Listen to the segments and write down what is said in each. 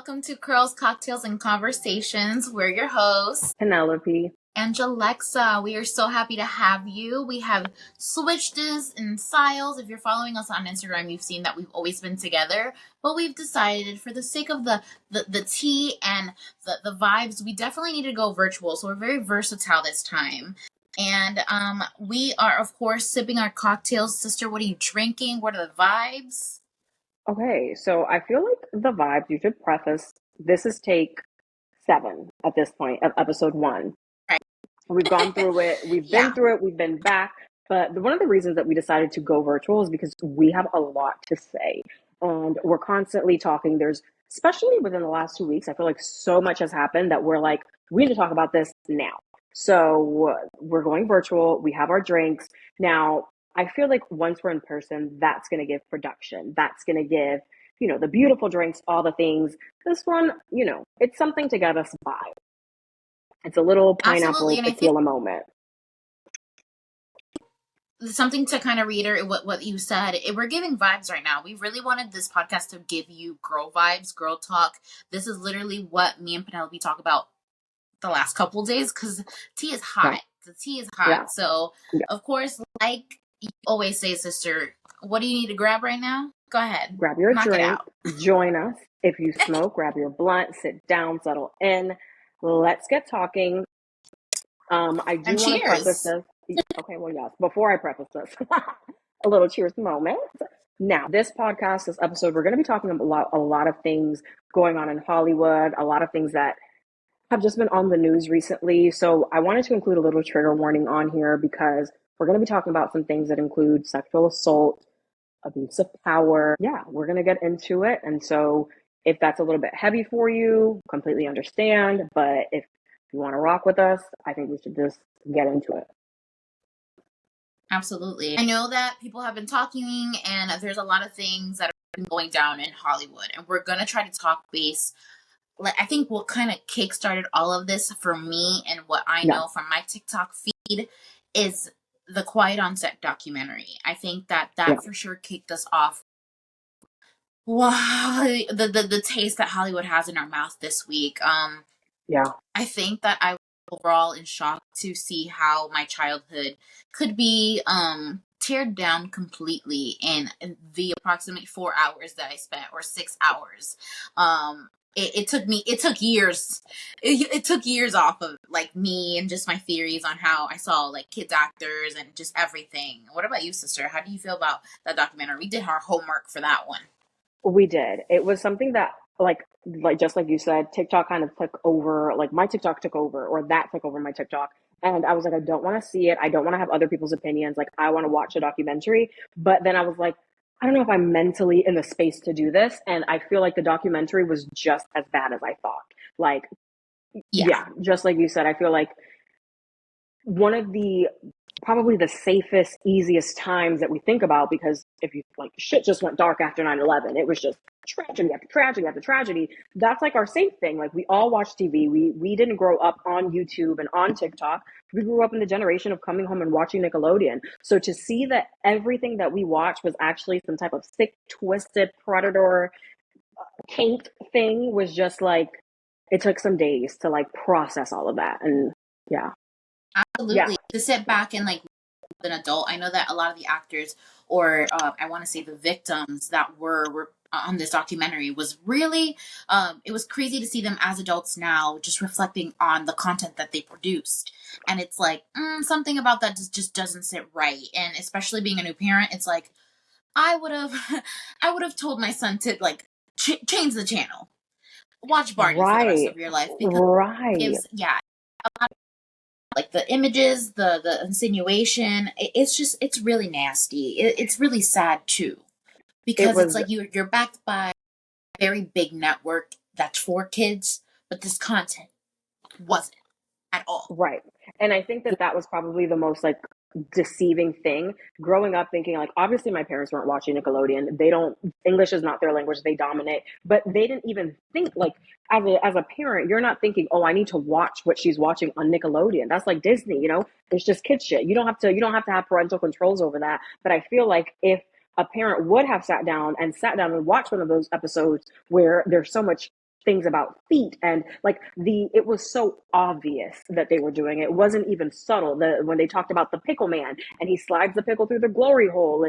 welcome to Curls, Cocktails, and Conversations. We're your hosts, Penelope and Jalexa. We are so happy to have you. We have switched this in styles. If you're following us on Instagram, you've seen that we've always been together, but we've decided for the sake of the tea and the vibes, we definitely need to go virtual. So we're very versatile this time. And we are, of course, sipping our cocktails. Sister, what are you drinking? What are the vibes? Okay, so I feel like the vibes, you should preface, this is take 7 at this point of episode 1. Right. We've gone through it, we've been through it, we've been back. But one of the reasons that we decided to go virtual is because we have a lot to say. And we're constantly talking. There's, especially within the last 2 weeks, I feel like so much has happened that we're like, we need to talk about this now. So we're going virtual. We have our drinks. Now, I feel like once we're in person, that's going to give production. That's going to give, the beautiful drinks, all the things. This one, it's something to get us by. It's a little pineapple tequila moment. Something to kind of reiterate what you said. We're giving vibes right now. We really wanted this podcast to give you girl vibes, girl talk. This is literally what me and Penelope talk about the last couple of days because tea is hot. Yeah. The tea is hot. Yeah. So, of course, like you always say, sister, what do you need to grab right now? Go ahead. Grab your drink. Join us. If you smoke, grab your blunt, sit down, settle in. Let's get talking. I do want to preface this. Okay, well, yes. Before I preface this, a little cheers moment. Now, this podcast, this episode, we're going to be talking about a lot of things going on in Hollywood, a lot of things that have just been on the news recently. So I wanted to include a little trigger warning on here because we're going to be talking about some things that include sexual assault, abuse of power. Yeah, we're going to get into it. And so if that's a little bit heavy for you, completely understand. But if you want to rock with us, I think we should just get into it. Absolutely. I know that people have been talking and there's a lot of things that are going down in Hollywood. And we're going to try to talk base. I think what kind of kickstarted all of this for me and what I know from my TikTok feed is the Quiet on Set documentary. I think that for sure kicked us off. Wow, the taste that Hollywood has in our mouth this week. I think that I was overall in shock to see how my childhood could be teared down completely in the approximately 4 hours that I spent, or 6 hours. It took years. It took years off of like me and just my theories on how I saw like kids actors and just everything. What about you, sister? How do you feel about that documentary? We did our homework for that one. We did. It was something that like just like you said, TikTok kind of took over, like my TikTok took over, or that took over my TikTok. And I was like, I don't want to see it. I don't want to have other people's opinions. Like, I want to watch a documentary. But then I was like, I don't know if I'm mentally in the space to do this. And I feel like the documentary was just as bad as I thought. Like, yeah, just like you said, I feel like one of the probably the safest, easiest times that we think about, because if you like shit just went dark after 9/11, it was just tragedy after tragedy after tragedy. That's like our safe thing. Like, we all watch TV. We didn't grow up on YouTube and on TikTok. We grew up in the generation of coming home and watching Nickelodeon. So to see that everything that we watched was actually some type of sick, twisted, predator, kink thing was just like, it took some days to like process all of that. And yeah. Absolutely. To sit back and like an adult, I know that a lot of the actors, or I want to say the victims that were on this documentary, was really it was crazy to see them as adults now, just reflecting on the content that they produced. And it's like something about that just doesn't sit right. And especially being a new parent, it's like I would have told my son to like change the channel, watch Barney for the rest of your life, because it gives a lot of, like the images, the insinuation, it's really nasty. It's really sad too, because it's like you're backed by a very big network that's for kids, but this content wasn't at all. Right. And I think that was probably the most like deceiving thing growing up, thinking like, obviously my parents weren't watching Nickelodeon. English is not their language. They dominate, but they didn't even think like, as a parent, you're not thinking, oh, I need to watch what she's watching on Nickelodeon. That's like Disney, it's just kid shit. You don't have to have parental controls over that. But I feel like if a parent would have sat down and watched one of those episodes where there's so much things about feet, and like it was so obvious that they were doing it. It wasn't even subtle. When they talked about the pickle man and he slides the pickle through the glory hole,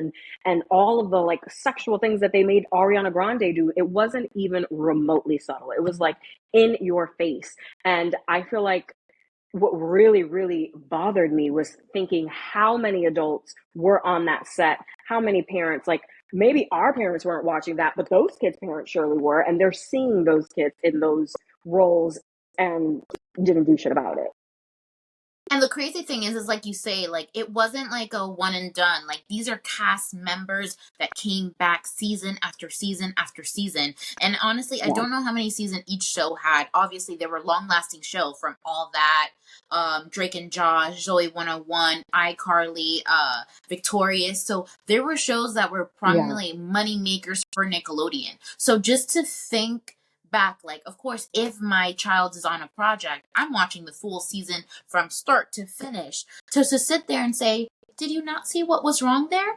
and all of the like sexual things that they made Ariana Grande do, it wasn't even remotely subtle. It was like in your face. And I feel like what really, really bothered me was thinking how many adults were on that set, how many parents, like maybe our parents weren't watching that, but those kids' parents surely were, and they're seeing those kids in those roles and didn't do shit about it. And the crazy thing is like you say, like it wasn't like a one and done. Like these are cast members that came back season after season after season. And honestly, I don't know how many seasons each show had. Obviously, they were long lasting show from All That, Drake and Josh, Zoe 101, iCarly, Victorious. So there were shows that were prominently money makers for Nickelodeon. So just to think back, like of course if my child is on a project, I'm watching the full season from start to finish. To sit there and say, did you not see what was wrong there?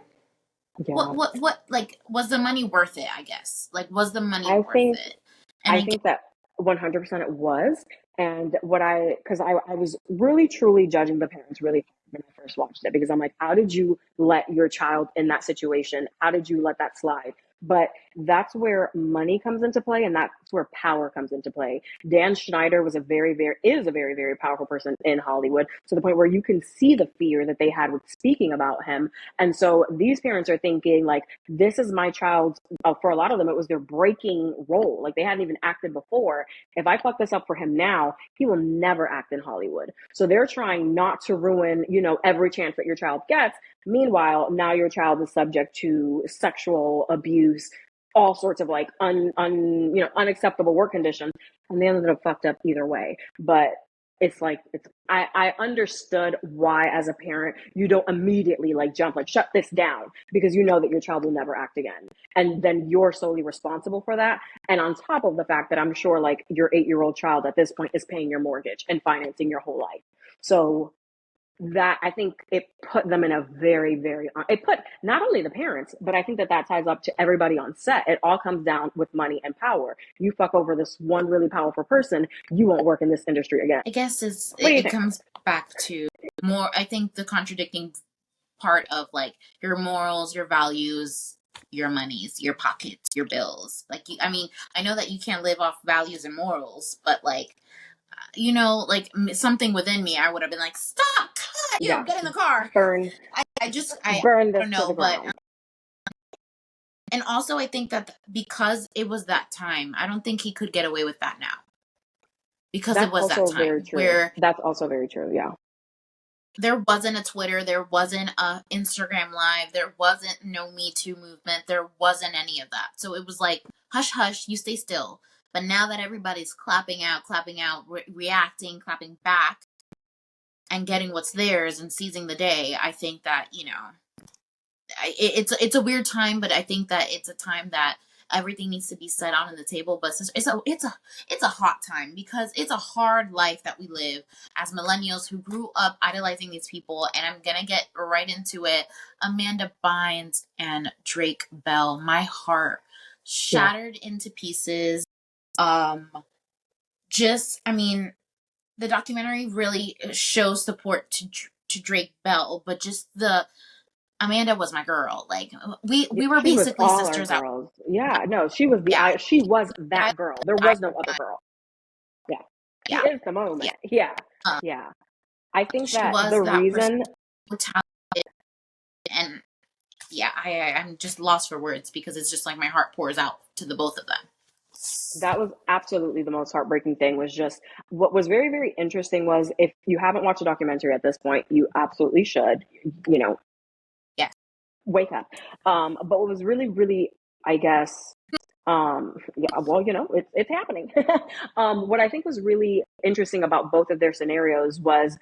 What like was the money worth it? I guess, like, was the money worth it? And I think that 100% it was. And because I was really truly judging the parents really hard when I first watched it, because I'm like, how did you let your child in that situation? How did you let that slide? But that's where money comes into play, and that's where power comes into play. Dan Schneider is a very, very powerful person in Hollywood, to the point where you can see the fear that they had with speaking about him. And so these parents are thinking, like, this is my child's, for a lot of them, it was their breaking role. Like, they hadn't even acted before. If I fuck this up for him now, he will never act in Hollywood. So they're trying not to ruin, every chance that your child gets. Meanwhile, now your child is subject to sexual abuse, all sorts of like unacceptable work conditions, and they ended up fucked up either way. But I understood why, as a parent, you don't immediately like jump, like shut this down, because you know that your child will never act again, and then you're solely responsible for that. And on top of the fact that I'm sure like your 8-year-old child at this point is paying your mortgage and financing your whole life. So that, I think it put them in a very, very, it put not only the parents, but I think that ties up to everybody on set. It all comes down with money and power. You fuck over this one really powerful person, you won't work in this industry again. I guess it comes back to more, I think, the contradicting part of like your morals, your values, your monies, your pockets, your bills. Like, I mean, I know that you can't live off values and morals, but like, like something within me, I would have been like, stop, cut, get in the car. Burn. I burn this don't know, to the ground. And also I think that because it was that time, I don't think he could get away with that now. Because it was that time where that's also very true. Yeah. There wasn't a Twitter, there wasn't a Instagram Live, there wasn't no Me Too movement, there wasn't any of that. So it was like, hush, hush, you stay still. But now that everybody's clapping out, reacting, clapping back, and getting what's theirs and seizing the day, I think that, it's a weird time, but I think that it's a time that everything needs to be set out on the table. But it's a hot time, because it's a hard life that we live as millennials who grew up idolizing these people. And I'm gonna get right into it. Amanda Bynes and Drake Bell, my heart shattered into pieces. The documentary really shows support to Drake Bell, but just Amanda was my girl. Like we were basically sisters out. Yeah, no, she was she was that girl. There was no other girl. Yeah. She is the moment. Yeah. Yeah. I think that the reason, and I'm just lost for words, because it's just like my heart pours out to the both of them. That was absolutely the most heartbreaking thing. Was just what was very, very interesting was, if you haven't watched the documentary at this point, you absolutely should, yes, wake up. But what was really, really, I guess, it's happening. What I think was really interesting about both of their scenarios was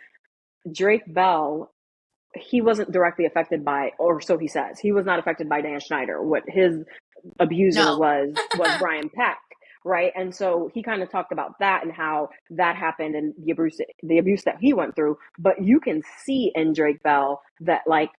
Drake Bell, he wasn't directly affected by, or so he says, he was not affected by Dan Schneider. What his abuser was Brian Peck, right? And so he kind of talked about that and how that happened and the abuse that he went through. But you can see in Drake Bell that, like,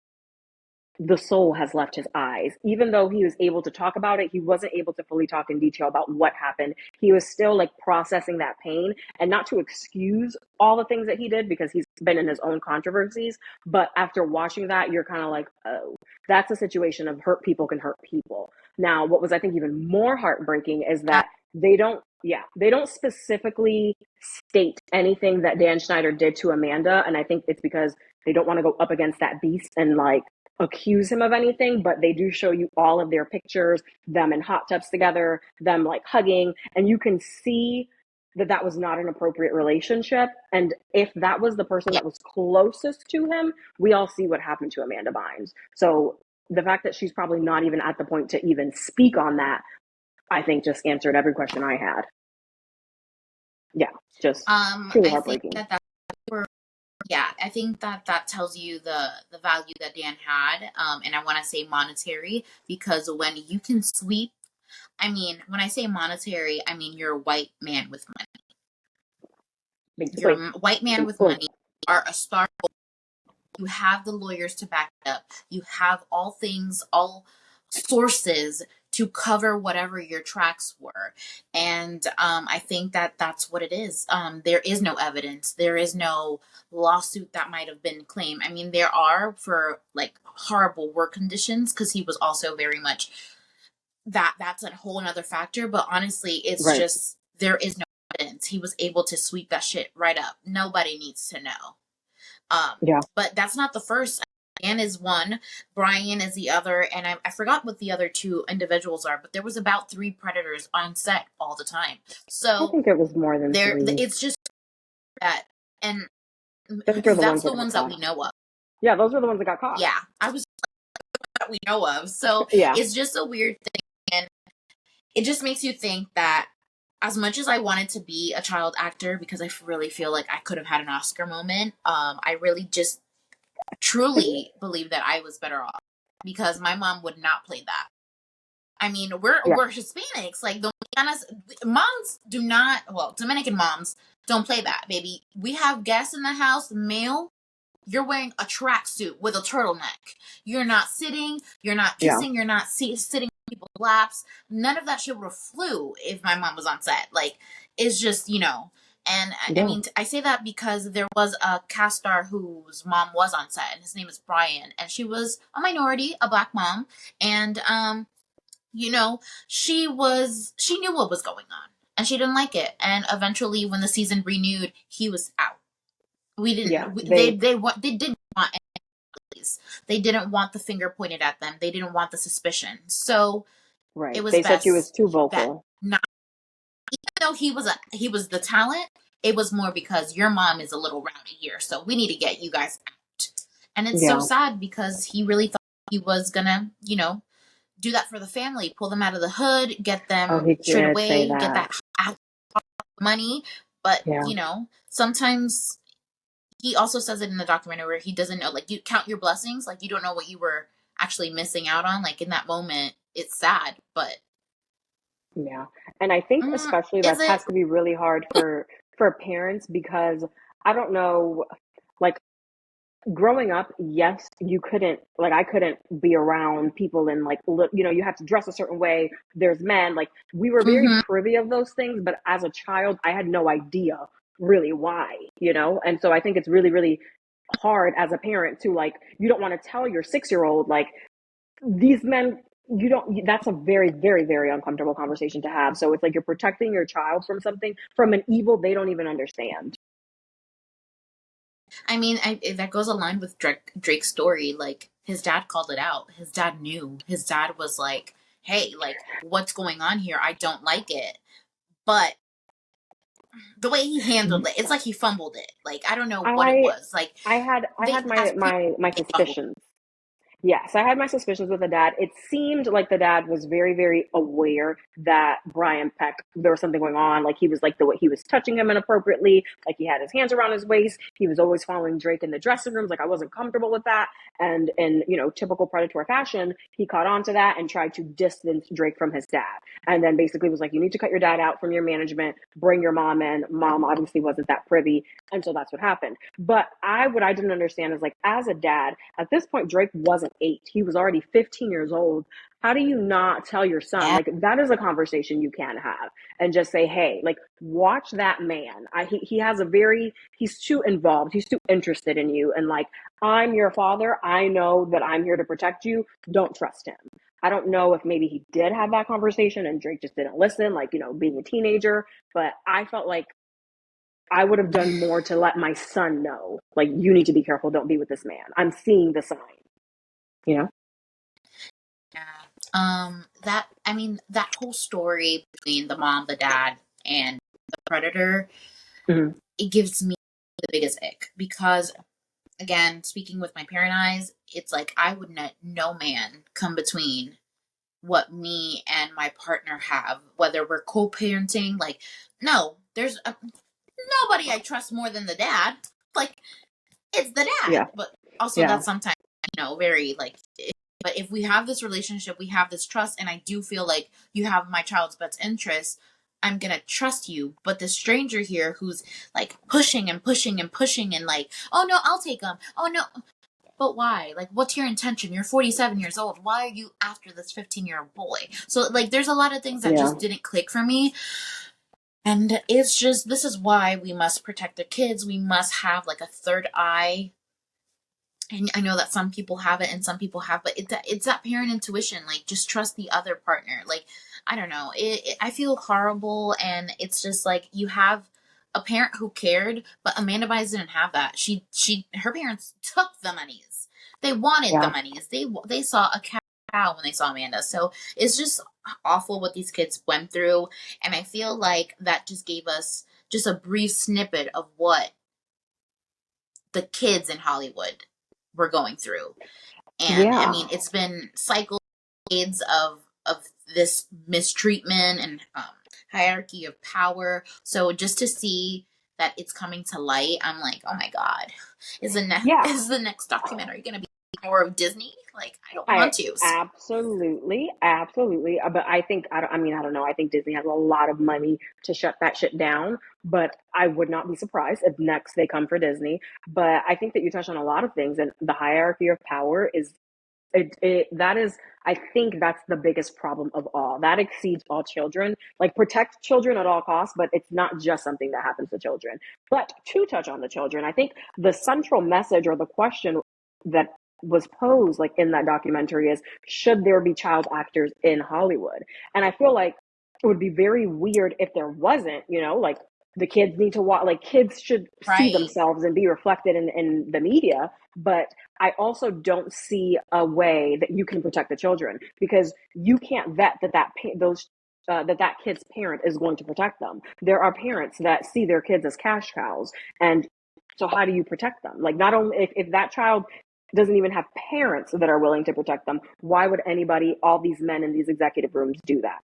the soul has left his eyes. Even though he was able to talk about it, he wasn't able to fully talk in detail about what happened. He was still like processing that pain, and not to excuse all the things that he did because he's been in his own controversies. But after watching that, you're kind of like, oh, that's a situation of hurt people can hurt people. Now, what was I think even more heartbreaking is that they don't specifically state anything that Dan Schneider did to Amanda. And I think it's because they don't want to go up against that beast and like accuse him of anything, but they do show you all of their pictures, them in hot tubs together, them like hugging, and you can see that that was not an appropriate relationship. And if that was the person that was closest to him, we all see what happened to Amanda Bynes. So the fact that she's probably not even at the point to even speak on that, I think just answered every question I had. Yeah, just truly heartbreaking. I think that tells you the value that Dan had, and I want to say monetary, because when you can sweep, I mean, when I say monetary, I mean you're a white man with money. Basically. You're a white man with money. You are a star. You have the lawyers to back it up. You have all sources to cover whatever your tracks were. And I think that that's what it is. There is no evidence. There is no lawsuit that might have been claimed. I mean, there are for like horrible work conditions, because he was also very much that's a whole another factor. But honestly, it's just, there is no evidence. He was able to sweep that shit right up. Nobody needs to know. But that's not the first. Anne is one, Brian is the other, and I forgot what the other two individuals are, but there was about 3 predators on set all the time. So I think it was more than 3. It's just that, and that's the ones that we know of. Yeah, those were the ones that got caught. Yeah, I was that we know of. So it's just a weird thing, and it just makes you think that as much as I wanted to be a child actor, because I really feel like I could have had an Oscar moment, I really just truly believe that I was better off, because my mom would not play that. I mean, we're Hispanics. Like, moms do not, Dominican moms don't play that, baby. We have guests in the house, male. You're wearing a tracksuit with a turtleneck. You're not sitting. You're not kissing. You're not sitting on people's laps. None of that shit would have flew if my mom was on set. Like, it's just, And I mean, I say that because there was a cast star whose mom was on set, and his name is Brian, and she was a minority, a Black mom, and she knew what was going on, and she didn't like it, and eventually, when the season renewed, he was out. We didn't. Yeah, they didn't want any. They didn't want the finger pointed at them. They didn't want the suspicion. So it was. They said she was too vocal. Even though he was the talent, it was more because your mom is a little rowdy here, so we need to get you guys out. And it's so sad, because he really thought he was gonna, do that for the family, pull them out of the hood, get them straight away, get that money. But sometimes he also says it in the documentary where he doesn't know, like, you count your blessings, like you don't know what you were actually missing out on. Like, in that moment, it's sad, but. Yeah. And I think especially that has to be really hard for parents, because I don't know, like, growing up, yes, you couldn't, like, I couldn't be around people in, like, you have to dress a certain way. There's men, like, we were very privy of those things, but as a child, I had no idea really why, And so I think it's really, really hard as a parent to, like, you don't want to tell your 6-year-old, like, these men, that's a very, very, very uncomfortable conversation to have. So it's like you're protecting your child from something, from an evil they don't even understand. I mean, that goes aligned with Drake's story. Like, his dad called it out. His dad knew. His dad was like, hey, like, what's going on here? I don't like it. But the way he handled it, it's like he fumbled it. Like, I don't know what it was. Like, I had my suspicions. Yes, I had my suspicions with the dad. It seemed like the dad was very, very aware that Brian Peck, there was something going on. Like, he was like, the way he was touching him inappropriately, like he had his hands around his waist. He was always following Drake in the dressing rooms. Like, I wasn't comfortable with that. And in, typical predator fashion, he caught on to that and tried to distance Drake from his dad. And then basically was like, you need to cut your dad out from your management, bring your mom in. Mom obviously wasn't that privy. And so that's what happened. But what I didn't understand is, like, as a dad, at this point, Drake wasn't 8. He was already 15 years old. How do you not tell your son? Like, that is a conversation you can have and just say, hey, like, watch that man. He has he's too involved. He's too interested in you. And like, I'm your father. I know that I'm here to protect you. Don't trust him. I don't know if maybe he did have that conversation and Drake just didn't listen, like, being a teenager. But I felt like I would have done more to let my son know, like, you need to be careful. Don't be with this man. I'm seeing the sign, you know? Yeah. That whole story between the mom, the dad, and the predator, Mm-hmm. it gives me the biggest ick because, again, speaking with my parent eyes, it's like I would let no man come between what me and my partner have, whether we're co-parenting. Like, no, there's nobody I trust more than the dad. Like, it's the dad. Yeah. But also, Yeah. that's sometimes, very like. But if we have this relationship, we have this trust, and I do feel like you have my child's best interest, I'm gonna trust you. But the stranger here who's like pushing and pushing and pushing and like, oh no, I'll take him. Oh no. But why? Like, what's your intention? You're 47 years old. Why are you after this 15-year-old boy? So, like, there's a lot of things that Yeah. just didn't click for me. And it's just, this is why we must protect the kids. We must have, like, a third eye. And I know that some people have it and some people have, but it's that parent intuition. Like, just trust the other partner. Like, I don't know. I feel horrible, and it's just like you have a parent who cared, but Amanda Bynes didn't have that. Her parents took the monies. They wanted the Yeah. monies. They saw a cow when they saw Amanda. So it's just awful what these kids went through, and I feel like that just gave us just a brief snippet of what the kids in Hollywood were going through. And I Yeah. mean, it's been cycles of this mistreatment and hierarchy of power. So just to see that it's coming to light, I'm like, oh my god, Yeah. is the next documentary going to be more of Disney? Like, I don't I want to. absolutely, absolutely. But I think, I don't know. I think Disney has a lot of money to shut that shit down. But I would not be surprised if next they come for Disney. But I think that you touched on a lot of things, and the hierarchy of power is that is, I think that's the biggest problem of all. That exceeds all children. Like, protect children at all costs, but it's not just something that happens to children. But to touch on the children, I think the central message or the question that was posed, like, in that documentary is, should there be child actors in Hollywood? And I feel like it would be very weird if there wasn't, like, the kids need to watch, like, kids should see Right. themselves and be reflected in the media. But I also don't see a way that you can protect the children, because you can't vet that kid's parent is going to protect them. There are parents that see their kids as cash cows, and so how do you protect them? Like, not only if that child doesn't even have parents that are willing to protect them, why would all these men in these executive rooms do that?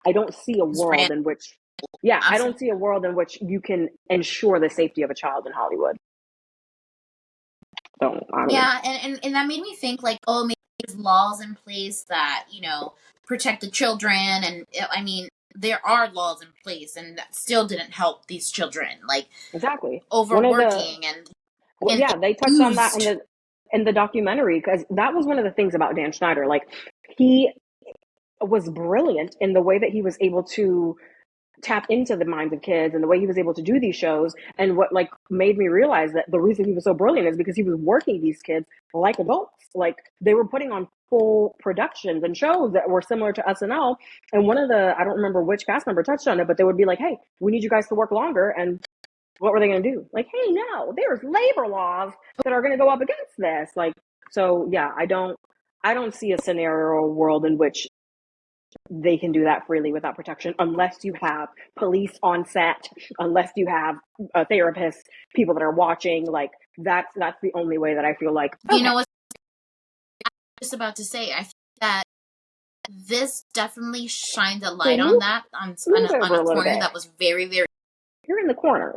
I don't see a world in which, yeah, I don't see a world in which you can ensure the safety of a child in Hollywood. So, I don't know. Yeah, and that made me think, like, oh, maybe there's laws in place that, protect the children. And I mean, there are laws in place, and that still didn't help these children. Like, Exactly. overworking and Yeah, they touched on that abused. in the documentary, because that was one of the things about Dan Schneider. Like, he was brilliant in the way that he was able to tap into the minds of kids and the way he was able to do these shows. And what, like, made me realize that the reason he was so brilliant is because he was working these kids like adults. Like, they were putting on full productions and shows that were similar to SNL. And one of I don't remember which cast member touched on it, but they would be like, hey, we need you guys to work longer. And what were they going to do? Like, hey, no, there's labor laws that are going to go up against this. Like, so yeah, I don't see a scenario or a world in which they can do that freely without protection, unless you have police on set, unless you have a therapist, people that are watching. Like, that's the only way that I feel like, okay. You know what I was just about to say? I think that this definitely shined a light on that, on Move on over a a little corner bit. that was very, very. You're in the corner.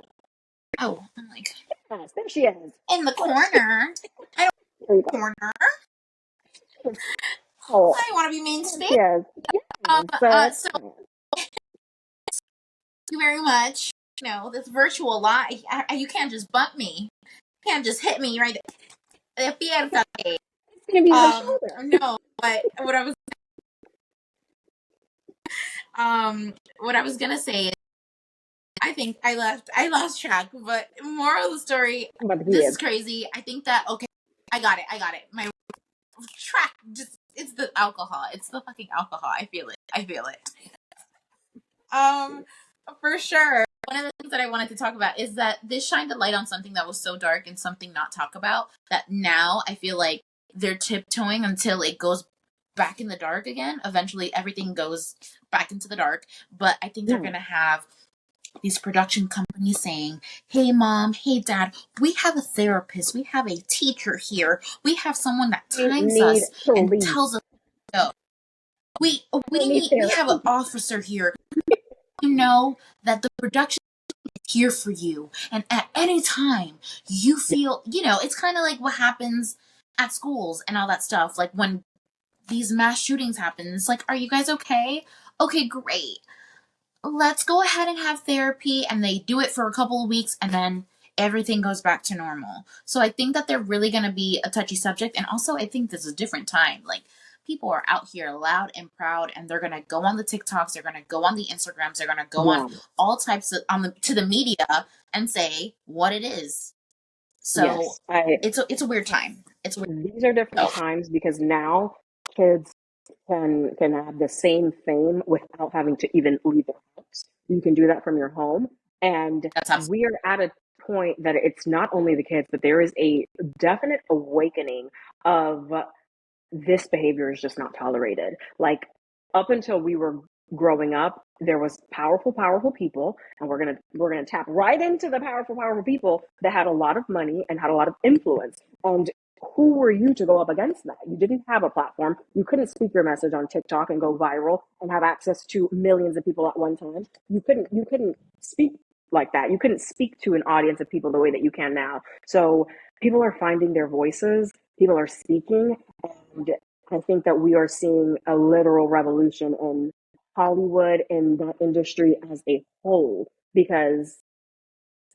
Oh, I'm like, Yes, there she is. in the corner. I There you don't go. corner. Oh, I want to be mean there today. she is. So thank you very much. This virtual lie, you can't just bump me. You can't just hit me right there. gonna be her shoulder. No, but what I was gonna say is, I think I lost track, but moral of the story, this is crazy. I think that, okay, I got it. My track it's the alcohol. It's the fucking alcohol. I feel it. For sure. One of the things that I wanted to talk about is that this shined a light on something that was so dark and something not talk about, that now I feel like they're tiptoeing until it goes back in the dark again. Eventually everything goes back into the dark, but I think they're going to have these production companies saying, hey mom, hey dad, we have a therapist, we have a teacher here, we have someone that times us and tells us, no, we have an officer here. You know that the production is here for you, and at any time you feel, it's kind of like what happens at schools and all that stuff, like when these mass shootings happen. It's like, are you guys okay? Okay, great, let's go ahead and have therapy. And they do it for a couple of weeks, and then everything goes back to normal. So I think that they're really going to be a touchy subject. And also I think this is a different time. Like, people are out here loud and proud, and they're going to go on the TikToks, they're going to go on the Instagrams, they're going to go on all types of to the media and say what it is. So it's a weird time. These are different times, because now kids can have the same fame without having to even leave their house. You can do that from your home, and we are at a point that it's not only the kids, but there is a definite awakening of this behavior is just not tolerated. Like, up until we were growing up, there was powerful people, and we're gonna tap right into the powerful people that had a lot of money and had a lot of influence. And who were you to go up against that? You didn't have a platform. You couldn't speak your message on TikTok and go viral and have access to millions of people at one time. You couldn't speak like that. You couldn't speak to an audience of people the way that you can now. So people are finding their voices. People are speaking, and I think that we are seeing a literal revolution in Hollywood and the industry as a whole, because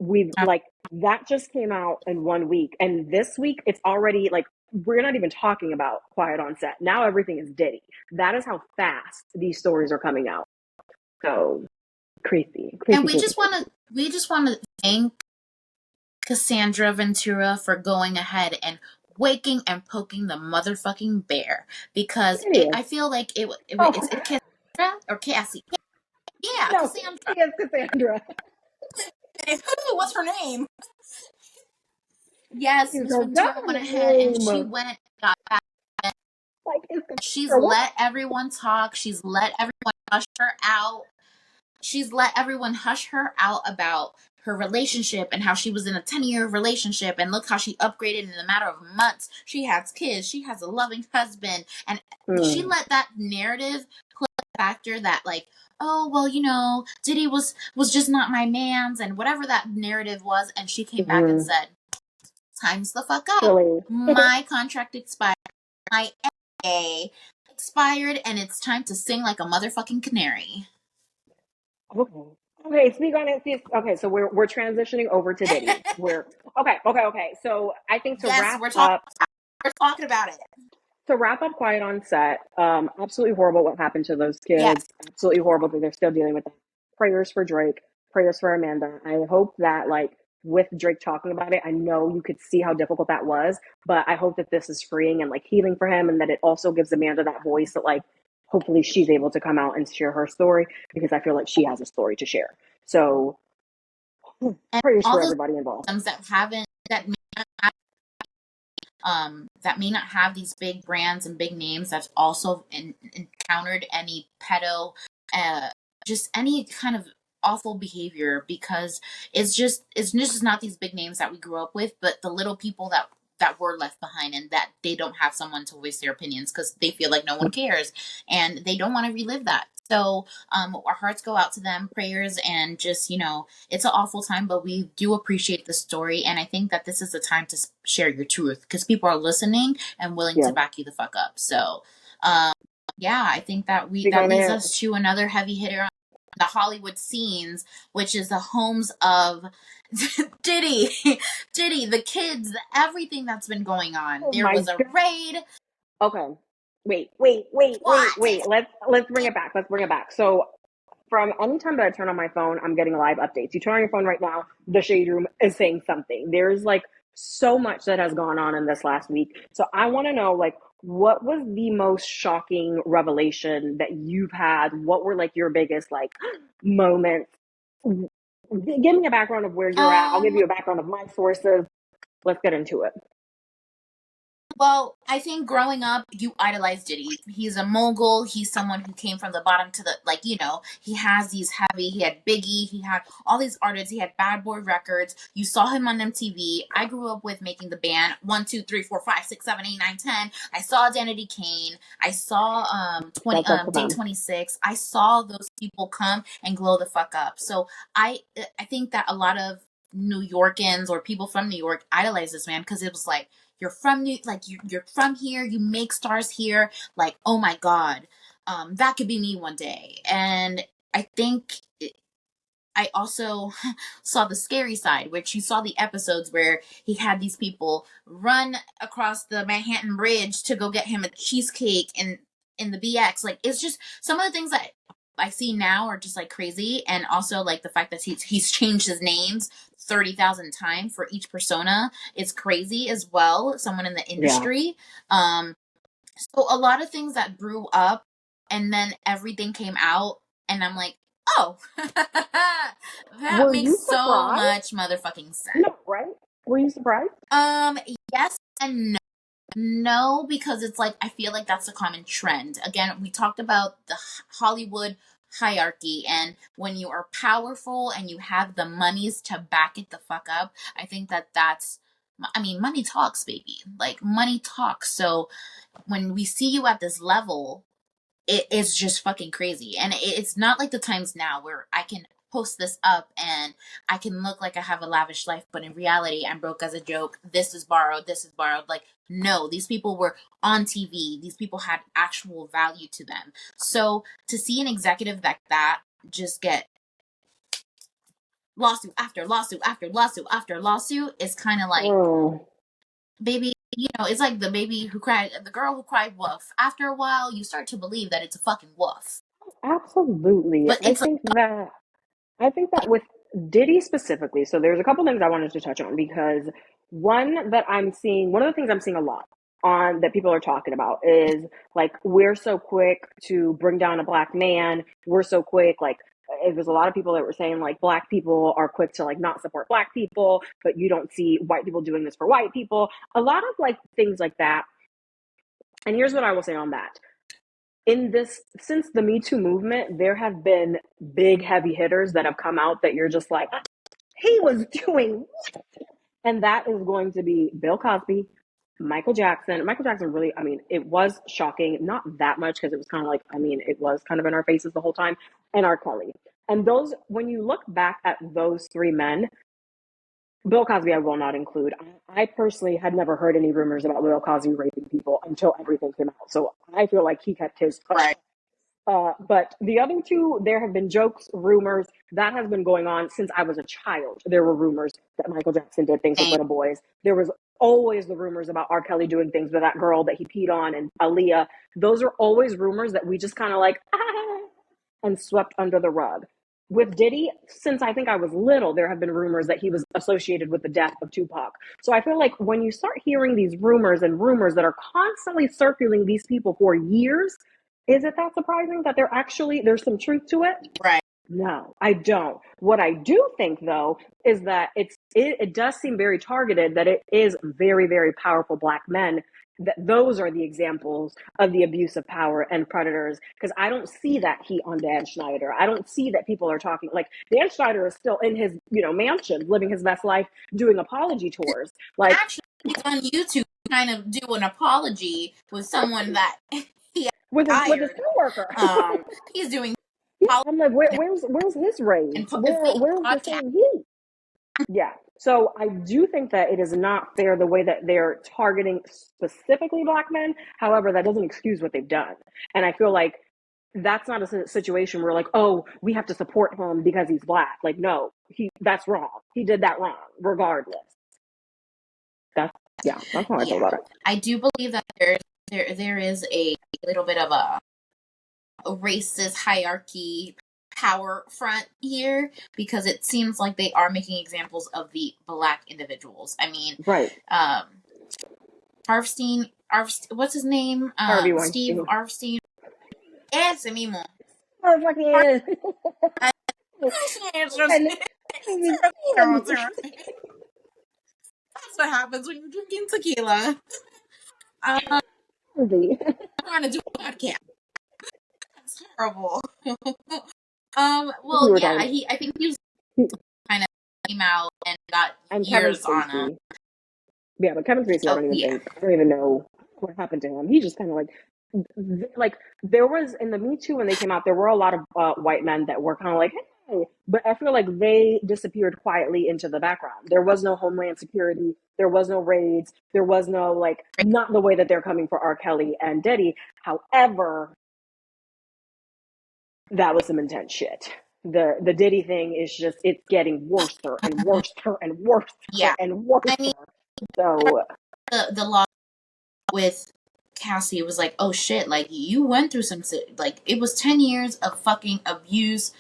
we've like, that just came out in 1 week, and this week it's already like, we're not even talking about Quiet on Set. Now everything is Diddy. That is how fast these stories are coming out. So creepy. And we just want to thank Cassandra Ventura for going ahead and waking and poking the motherfucking bear, because I feel like it's Cassandra or Cassie. Yeah, no, Cassandra. Yes, Cassandra. What's her name? Yes, Miss Ventura went ahead and she went, got back. She's let everyone talk. She's let everyone hush her out. She's let everyone hush her out about her relationship and how she was in a 10-year relationship, and look how she upgraded in a matter of months. She has kids. She has a loving husband. And she let that narrative play a factor that, like, oh, well, Diddy was just not my man's, and whatever that narrative was. And she came back and said, time's the fuck up. My contract expired. My NDA expired, and it's time to sing like a motherfucking canary. Okay, speak on it. Okay, so we're transitioning over to Diddy. We're okay. So I think we're talking about it. To wrap up Quiet on Set, absolutely horrible what happened to those kids. Yes. Absolutely horrible that they're still dealing with that. Prayers for Drake. Prayers for Amanda. I hope that, like, with Drake talking about it, I know you could see how difficult that was, but I hope that this is freeing and, like, healing for him, and that it also gives Amanda that voice that, like, hopefully she's able to come out and share her story, because I feel like she has a story to share. So prayers for everybody involved. That may not have these big brands and big names, that's also encountered any pedo, just any kind of awful behavior, because it's just not these big names that we grew up with, but the little people that were left behind, and that they don't have someone to voice their opinions because they feel like no one cares, and they don't want to relive that. So our hearts go out to them, prayers, and just, it's an awful time, but we do appreciate the story. And I think that this is the time to share your truth, because people are listening and willing to back you the fuck up. So, I think that that leads us to another heavy hitter on the Hollywood scenes, which is the homes of Diddy, the kids, everything that's been going on. There was a raid. Okay. Wait. What? Let's bring it back. Let's bring it back. So from any time that I turn on my phone, I'm getting live updates. You turn on your phone right now, the Shade Room is saying something. There's like so much that has gone on in this last week. So I want to know, like, what was the most shocking revelation that you've had? What were like your biggest like moments? Give me a background of where you're at. I'll give Um, you a background of my sources. Let's get into it. Well, I think growing up, you idolize Diddy. He's a mogul. He's someone who came from the bottom to the, like, he has these heavy, he had Biggie, he had all these artists, he had Bad Boy Records. You saw him on MTV. I grew up with Making the Band, 1, 2, 3, 4, 5, 6, 7, 8, 9, 10. I saw Identity Kane. I saw 20 That's up to Day them. 26. I saw those people come and glow the fuck up. So I think that a lot of New Yorkans or people from New York idolize this man because it was like, you're from you're from here, you make stars here, like, oh my god, that could be me one day. And I think I also saw the scary side, which you saw the episodes where he had these people run across the Manhattan Bridge to go get him a cheesecake in the BX. Like, it's just some of the things that I see now are just like crazy, and also like the fact that he's changed his names 30,000 times for each persona. It's crazy as well. Someone in the Yeah. industry. So a lot of things that grew up, and then everything came out, and I'm like, oh, that Were makes you so surprised? much motherfucking sense. No, right? Were you surprised? Yes and no. No, because it's like I feel like that's a common trend. Again, we talked about the Hollywood hierarchy, and when you are powerful and you have the monies to back it the fuck up, I think that's. I mean, money talks, baby. Like, money talks. So when we see you at this level, it's just fucking crazy. And it's not like the times now where I can post this up and I can look like I have a lavish life, but in reality, I'm broke as a joke. This is borrowed. This is borrowed. Like, no, these people were on TV. These people had actual value to them. So to see an executive like that just get lawsuit after lawsuit after lawsuit after lawsuit is kind of like, Oh, baby, it's like the girl who cried wolf. After a while, you start to believe that it's a fucking wolf. absolutely. But it's like, I think that with Diddy specifically, so there's a couple things I wanted to touch on because one of the things I'm seeing a lot on that people are talking about is like we're so quick to bring down a black man. We're so quick, like it was a lot of people that were saying like black people are quick to like not support black people, but you don't see white people doing this for white people. A lot of like things like that. And here's what I will say on that since the Me Too movement, there have been big heavy hitters that have come out that you're just like, he was doing, and that is going to be Bill Cosby, Michael Jackson. Michael Jackson really, I mean, it was shocking, not that much because it was kind of like, I mean, it was kind of in our faces the whole time, and R. Kelly. And those, when you look back at those three men, Bill Cosby, I will not include. I personally had never heard any rumors about Bill Cosby raping people until everything came out. So I feel like he kept his right, but the other two, there have been jokes, rumors that has been going on since I was a child. There were rumors that Michael Jackson did things with same, little boys. There was always the rumors about R. Kelly doing things with that girl that he peed on and Aaliyah. Those are always rumors that we just kind of like and swept under the rug. With Diddy, since I think I was little, there have been rumors that he was associated with the death of Tupac. So I feel like when you start hearing these rumors and rumors that are constantly circulating these people for years, is it that surprising that there's some truth to it? right. No, I don't. What I do think though is that it does seem very targeted, that it is very, very powerful black men, that those are the examples of the abuse of power and predators. Because I don't see that heat on Dan Schneider. I don't see that people are talking like Dan Schneider is still in his, mansion, living his best life, doing apology tours. Like Actually, he's on YouTube kind of do an apology with someone that he with his hired. coworker. He's doing Yeah, apology I'm like, where's his rage? and fake Where's the podcast. same heat? Yeah. So I do think that it is not fair the way that they're targeting specifically black men. However, that doesn't excuse what they've done. And I feel like that's not a situation where like, oh, we have to support him because he's black. Like, no, that's wrong. He did that wrong, regardless. That's how I feel Yeah, about it. I do believe that there's there is a little bit of a racist hierarchy power front here, because it seems like they are making examples of the black individuals. I mean, Right. Harvstein, what's his name? Harvey Steve Weinstein. Arvstein. Ese mismo. Motherfucking That's and what happens when you're drinking tequila. I'm trying to do a podcast. That's horrible. we Well, were yeah, talking I think he was kind of came out and got and Kevin years on him. Spacey. Yeah, but Kevin Spacey, Oh, yeah. I don't even know what happened to him. He just kind of like there was in the Me Too when they came out, there were a lot of white men that were kind of like, hey, but I feel like they disappeared quietly into the background. There was no Homeland Security, there was no raids, there was no like not the way that they're coming for R. Kelly and Diddy. However, that was some intense shit. The Diddy thing is just it's getting worse and worse and worse Yeah. and worse. I mean, so the law with Cassie was like, oh shit, like you went through some, like it was 10 years of fucking abuse,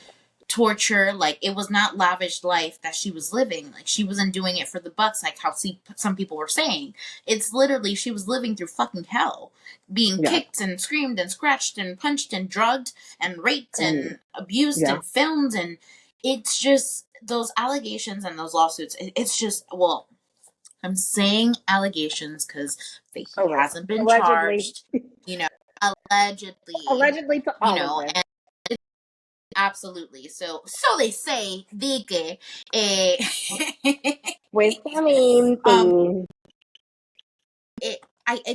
torture. Like it was not lavish life that she was living. Like she wasn't doing it for the bucks, like how some people were saying. It's literally she was living through fucking hell, being kicked and screamed and scratched and punched and drugged and raped and abused and filmed. And it's just those allegations and those lawsuits. It's just, well, I'm saying allegations because he hasn't been charged, you know, allegedly to all you know, of this. and absolutely. So they say, Dike, With the main thing.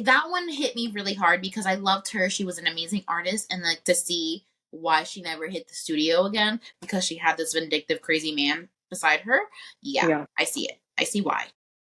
that one hit me really hard because I loved her. She was an amazing artist, and like to see why she never hit the studio again because she had this vindictive, crazy man beside her. Yeah. I see it. I see why.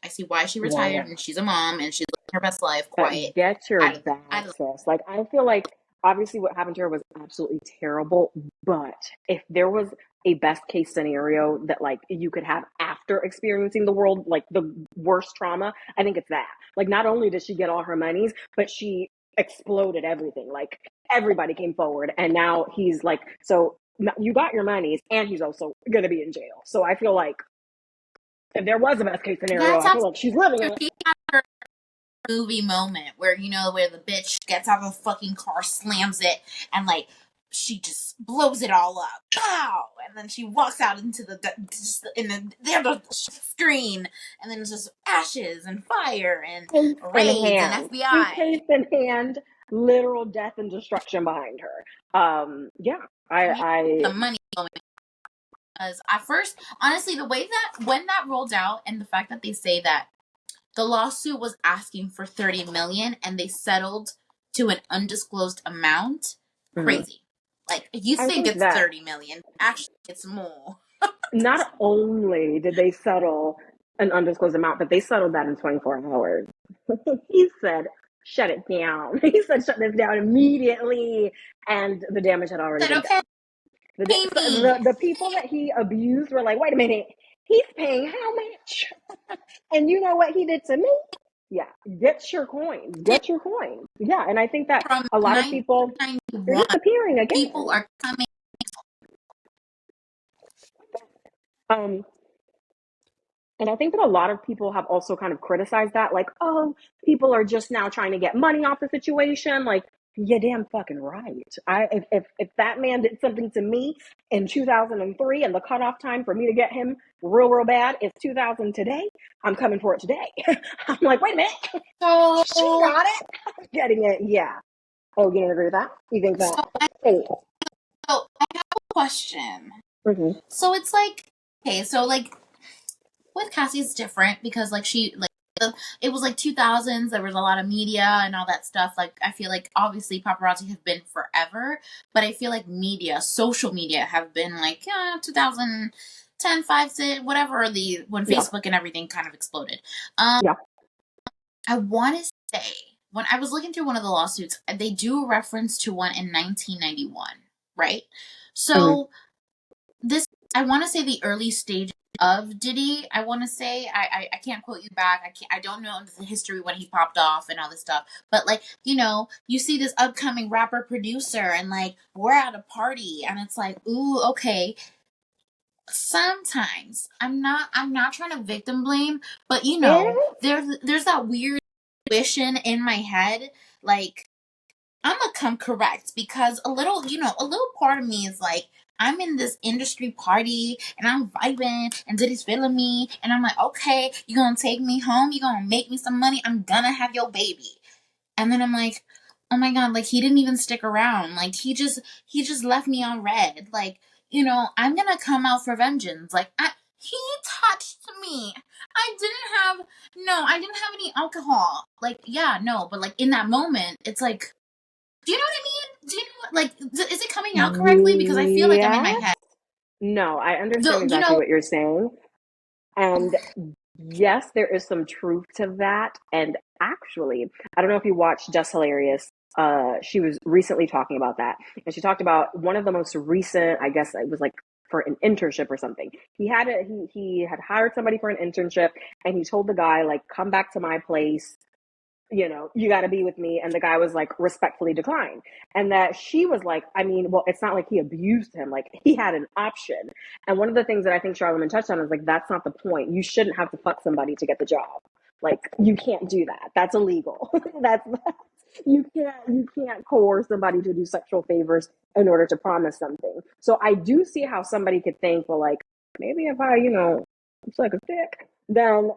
I see why she retired and she's a mom and she's living her best life quiet. Get your back, sis. Like, I feel like obviously what happened to her was absolutely terrible, but if there was a best case scenario that like you could have after experiencing the world, like the worst trauma, I think it's that. Like, not only did she get all her monies, but she exploded everything. Like, everybody came forward, and now he's like, so you got your monies, and he's also gonna be in jail. So I feel like if there was a best case scenario, I feel like she's living it. Movie moment where, you know, where the bitch gets out of the fucking car, slams it, and like she just blows it all up. Pow! And then she walks out into the screen, and then it's just ashes and fire and raids and FBI. Case in hand, literal death and destruction behind her. The money moment. Because at first, honestly, the way that when that rolled out, and the fact that they say that the lawsuit was asking for $30 million and they settled to an undisclosed amount, crazy. Like, you think it's $30 million, actually it's more. Not only did they settle an undisclosed amount, but they settled that in 24 hours. He said, shut it down. He said, shut this down immediately. And the damage had already been done. The people that he abused were like, wait a minute, he's paying how much? And you know what he did to me? Yeah, get your coins. Get your coins. Yeah, and I think that from a lot of people are disappearing again. People are coming. And I think that a lot of people have also kind of criticized that, like, oh, people are just now trying to get money off the situation. Like, you're damn fucking right. If that man did something to me in 2003 and the cutoff time for me to get him real bad is 2000 today, I'm coming for it today. I'm like, wait a minute. So she got it. I'm getting it. Yeah. Oh, you don't agree with that? You think that? So I have a question. Mm-hmm. So it's like, okay, so like with Cassie it's different because like she like it was like 2000s, there was a lot of media and all that stuff. Like I feel like obviously paparazzi have been forever, but I feel like social media have been like 2010, 5, 6, whatever when Facebook and everything kind of exploded. I want to say when I was looking through one of the lawsuits, they do reference to one in 1991, right? So this, I want to say the early stages of Diddy, I want to say. I can't quote you back. I don't know the history when he popped off and all this stuff. But like, you see this upcoming rapper producer and like we're at a party and it's like, ooh, okay. Sometimes I'm not trying to victim blame, but there's that weird intuition in my head, like I'm gonna come correct because a little part of me is like, I'm in this industry party and I'm vibing and Diddy's feeling me and I'm like, okay, you gonna take me home, you gonna make me some money, I'm gonna have your baby. And then I'm like, oh my god, like he didn't even stick around. Like he just left me on red. Like, I'm gonna come out for vengeance. Like he touched me. I didn't have any alcohol. Like, yeah, no, but like in that moment, it's like, do you know what I mean? Do you know, like, is it coming out correctly? Because I feel like I'm in my Yes. head. No, I understand The, you exactly know, what you're saying. And yes, there is some truth to that. And actually, I don't know if you watched Just Hilarious. She was recently talking about that. And she talked about one of the most recent, I guess it was like for an internship or something. He had hired somebody for an internship and he told the guy, like, come back to my place, you got to be with me. And the guy was like, respectfully declined. And that she was like, I mean, well, it's not like he abused him. Like he had an option. And one of the things that I think Charlamagne touched on is like, that's not the point. You shouldn't have to fuck somebody to get the job. Like you can't do that. That's illegal. that's you can't coerce somebody to do sexual favors in order to promise something. So I do see how somebody could think, well, like maybe if I, suck a dick, then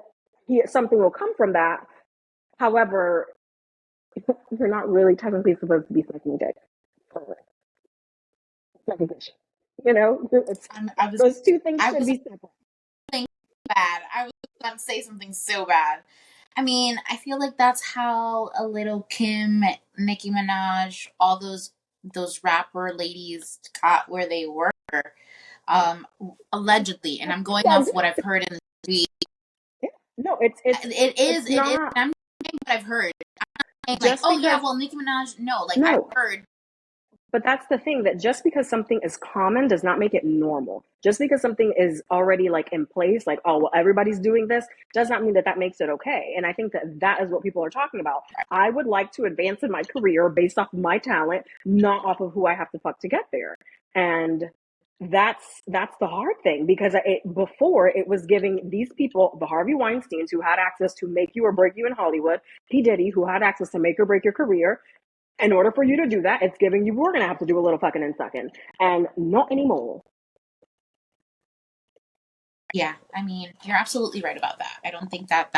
something will come from that. However, you're not really technically supposed to be sucking dick for recognition. It's I was, those two things I should was be separate. saying bad. I was about to say something so bad. I mean, I feel like that's how a little Kim, Nicki Minaj, all those rapper ladies got where they were, um, allegedly. And I'm going Yeah, off what I've heard in the street. yeah. No, it's it's It is, it's it is. not I'm saying what I've heard. I'm like, just oh yeah, because well, Nicki Minaj, no, like I've no. heard. But that's the thing, that just because something is common does not make it normal. Just because something is already like in place, like, oh, well, everybody's doing this, does not mean that that makes it okay. And I think that that is what people are talking about. I would like to advance in my career based off of my talent, not off of who I have to fuck to get there. And that's the hard thing, because before it was giving these people, the Harvey Weinsteins, who had access to make you or break you in Hollywood, P Diddy, who had access to make or break your career. In order for you to do that, it's giving you, we're going to have to do a little fucking and sucking. And not anymore. Yeah, I mean, you're absolutely right about that. I don't think that's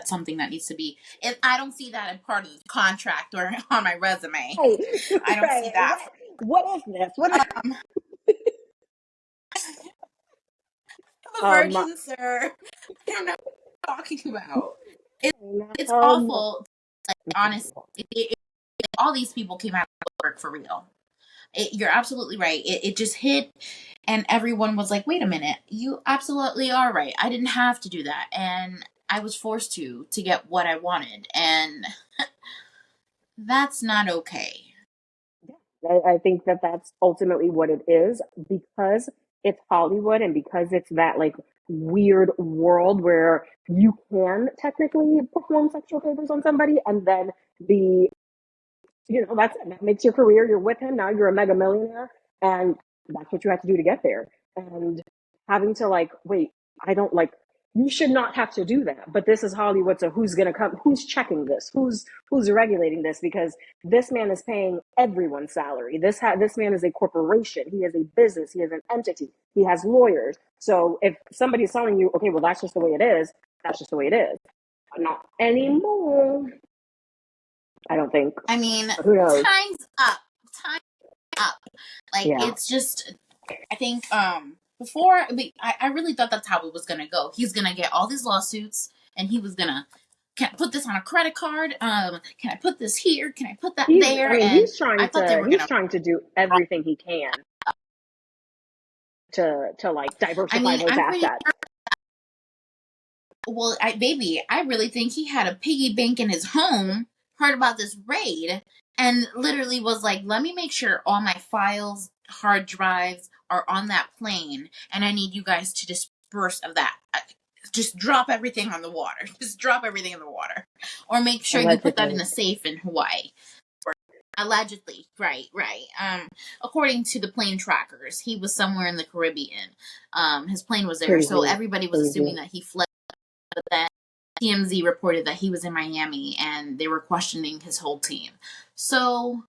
something that needs to be. If I don't see that in part of the contract or on my resume, Right. I don't see Right. that. What is this? Um, I'm a um, virgin, sir. I don't know what you're talking about. It, it's um, awful. Like, honestly, all these people came out of work for real. You're absolutely right. It just hit, and everyone was like, "Wait a minute, you absolutely are right. I didn't have to do that, and I was forced to get what I wanted, and that's not okay." I think that that's ultimately what it is, because it's Hollywood and because it's that like weird world where you can technically perform sexual favors on somebody and then be, that makes your career. You're with him now. You're a mega millionaire, and that's what you have to do to get there. And having to like, wait, I don't like. You should not have to do that. But this is Hollywood, so who's gonna come? Who's checking this? Who's regulating this? Because this man is paying everyone's salary. This man is a corporation. He is a business. He is an entity. He has lawyers. So if somebody's telling you, okay, well that's just the way it is, that's just the way it is. Not anymore. I don't think. I mean, Who knows? time's up. Time up. Like Yeah. it's just. I think before I really thought that's how it was gonna go. He's gonna get all these lawsuits, and he was gonna. Can I put this on a credit card? Can I put this here? Can I put that there? And He's I trying thought they to were gonna. do everything he can to like I diversify mean, those I'm pretty assets. sure. Well, I really think he had a piggy bank in his home. Heard about this raid, and literally was like, "Let me make sure all my files, hard drives are on that plane, and I need you guys to just burst of that. Just drop everything on the water. Just drop everything in the water. Or make sure you put that in a safe in Hawaii. Allegedly. Right. According to the plane trackers, he was somewhere in the Caribbean. His plane was there. Crazy. So everybody was assuming that he fled. But then TMZ reported that he was in Miami and they were questioning his whole team. So,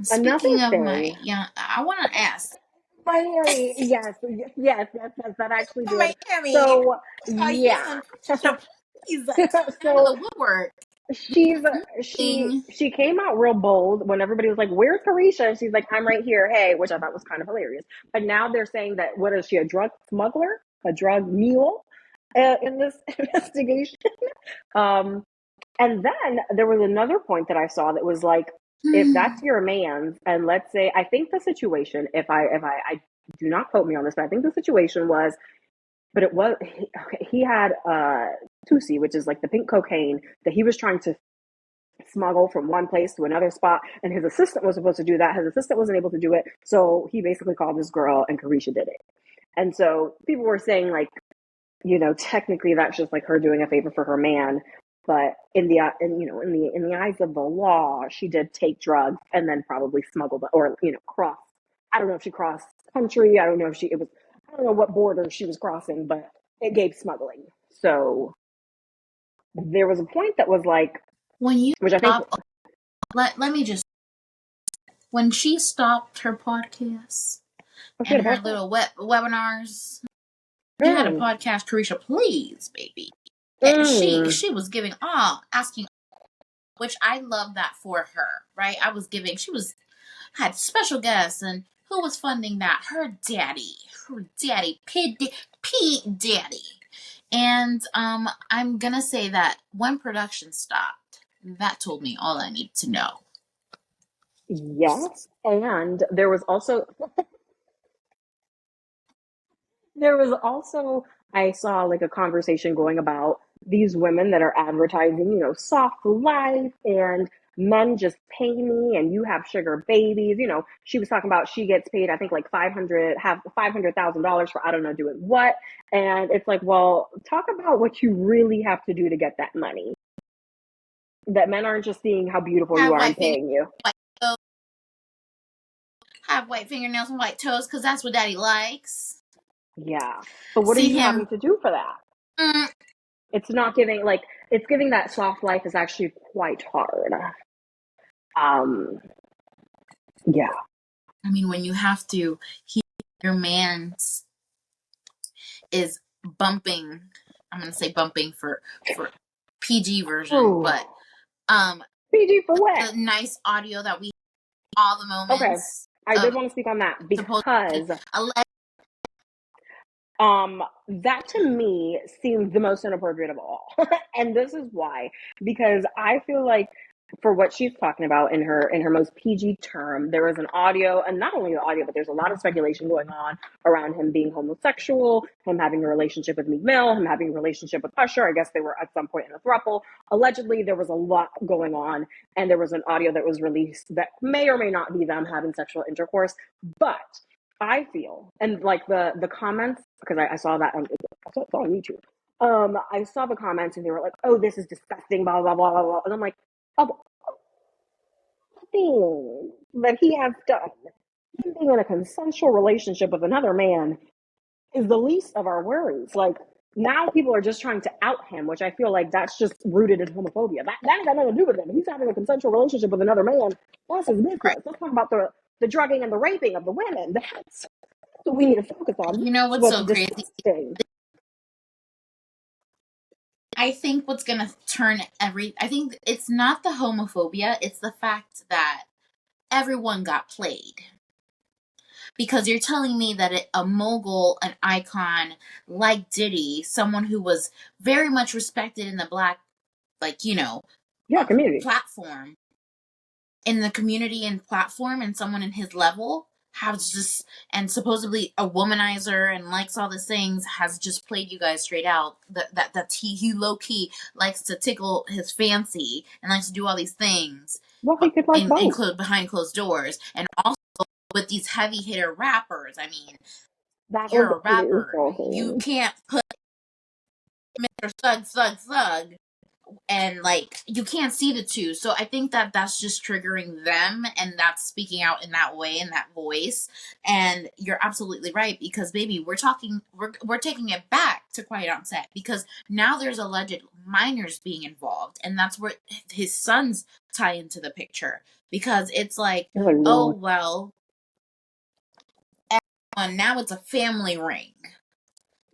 speaking of my, I want to ask. Miami, yes, that actually did. Miami. So, yeah. So, the woodwork. She came out real bold when everybody was like, "Where's Carisha?" And she's like, "I'm right here, hey," which I thought was kind of hilarious. But now they're saying that, what is she, a drug smuggler, a drug mule, in this investigation? And then there was another point that I saw that was like, if that's your man's, and let's say, I think the situation, if I do not quote me on this, but I think the situation was, but it was, he had Tusi, which is like the pink cocaine that he was trying to smuggle from one place to another spot, and his assistant was supposed to do that. His assistant wasn't able to do it, so he basically called this girl, and Carisha did it. And so people were saying, like, technically that's just like her doing a favor for her man, but in the eyes of the law, she did take drugs and then probably smuggled or crossed. I don't know if she crossed country. I don't know what border she was crossing, but it gave smuggling. So there was a point that was like, which I think, let me just, when she stopped her podcast and her little webinars, she had a podcast, Carisha, please, baby. And she was giving asking, which I love that for her, right? Had special guests, and who was funding that? Her daddy, P Daddy. And I'm gonna say that when production stopped, that told me all I need to know. Yes, and there was also I saw like a conversation going about these women that are advertising, soft life, and men just pay me and you have sugar babies. She was talking about she gets paid, I think, like $500,000 for, I don't know, doing what. And it's like, well, talk about what you really have to do to get that money. That men aren't just seeing how beautiful you are and paying you. Have white fingernails and white toes because that's what daddy likes. Yeah. But what are you having to do for that? It's not giving, it's giving that soft life is actually quite hard. Yeah. I mean, when you have to, your man's is bumping, I'm going to say bumping for PG version, but PG for what? The nice audio that we, all the moments. Okay. I did want to speak on that because that to me seemed the most inappropriate of all. And this is why, because I feel like for what she's talking about in her most PG term, there was an audio, and not only the audio, but there's a lot of speculation going on around him being homosexual, him having a relationship with Meek Mill, him having a relationship with Usher. I guess they were at some point in a throuple. Allegedly, there was a lot going on, and there was an audio that was released that may or may not be them having sexual intercourse. But I feel, and like the comments, because I saw that on YouTube. I saw the comments and they were like, "Oh, this is disgusting," blah blah blah blah blah, and I'm like, thing that he has done, him being in a consensual relationship with another man, is the least of our worries. Like, now people are just trying to out him, which I feel like that's just rooted in homophobia. That has got nothing to do with him. He's having a consensual relationship with another man. That's his business. Let's talk about the drugging and the raping of the women. That's what we need to focus on. You know what's so crazy? I think what's going to turn I think it's not the homophobia, it's the fact that everyone got played. Because you're telling me that a mogul, an icon like Diddy, someone who was very much respected in the black, community platform, in the community and platform, and someone in his level has just, and supposedly a womanizer and likes all these things, has just played you guys straight out. That he low key likes to tickle his fancy and likes to do all these things. Well, he could behind closed doors, and also with these heavy hitter rappers. I mean, That was you're a rapper. You insulting. can't put Mr. Thug, and like you can't see the two. So I think that that's just triggering them, and that's speaking out in that way, in that voice. And you're absolutely right, because baby, we're taking it back to quiet on set, because now there's alleged minors being involved, and that's where his sons tie into the picture, because it's like, Oh, oh Lord. well, now it's a family ring.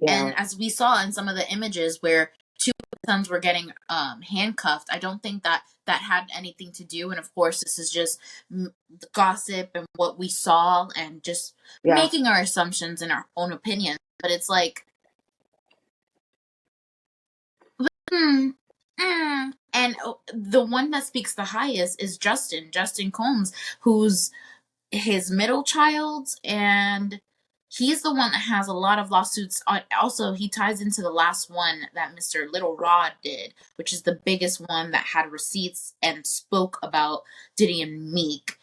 Yeah. And as we saw in some of the images where two sons were getting handcuffed, I don't think that that had anything to do. And of course, this is just the gossip and what we saw, and just Yeah. making our assumptions and our own opinions. But it's like, hmm, and the one that speaks the highest is Justin Combs, who's his middle child, and he's the one that has a lot of lawsuits. Also, he ties into the last one that Mr. Little Rod did, which is the biggest one that had receipts and spoke about Diddy and Meek,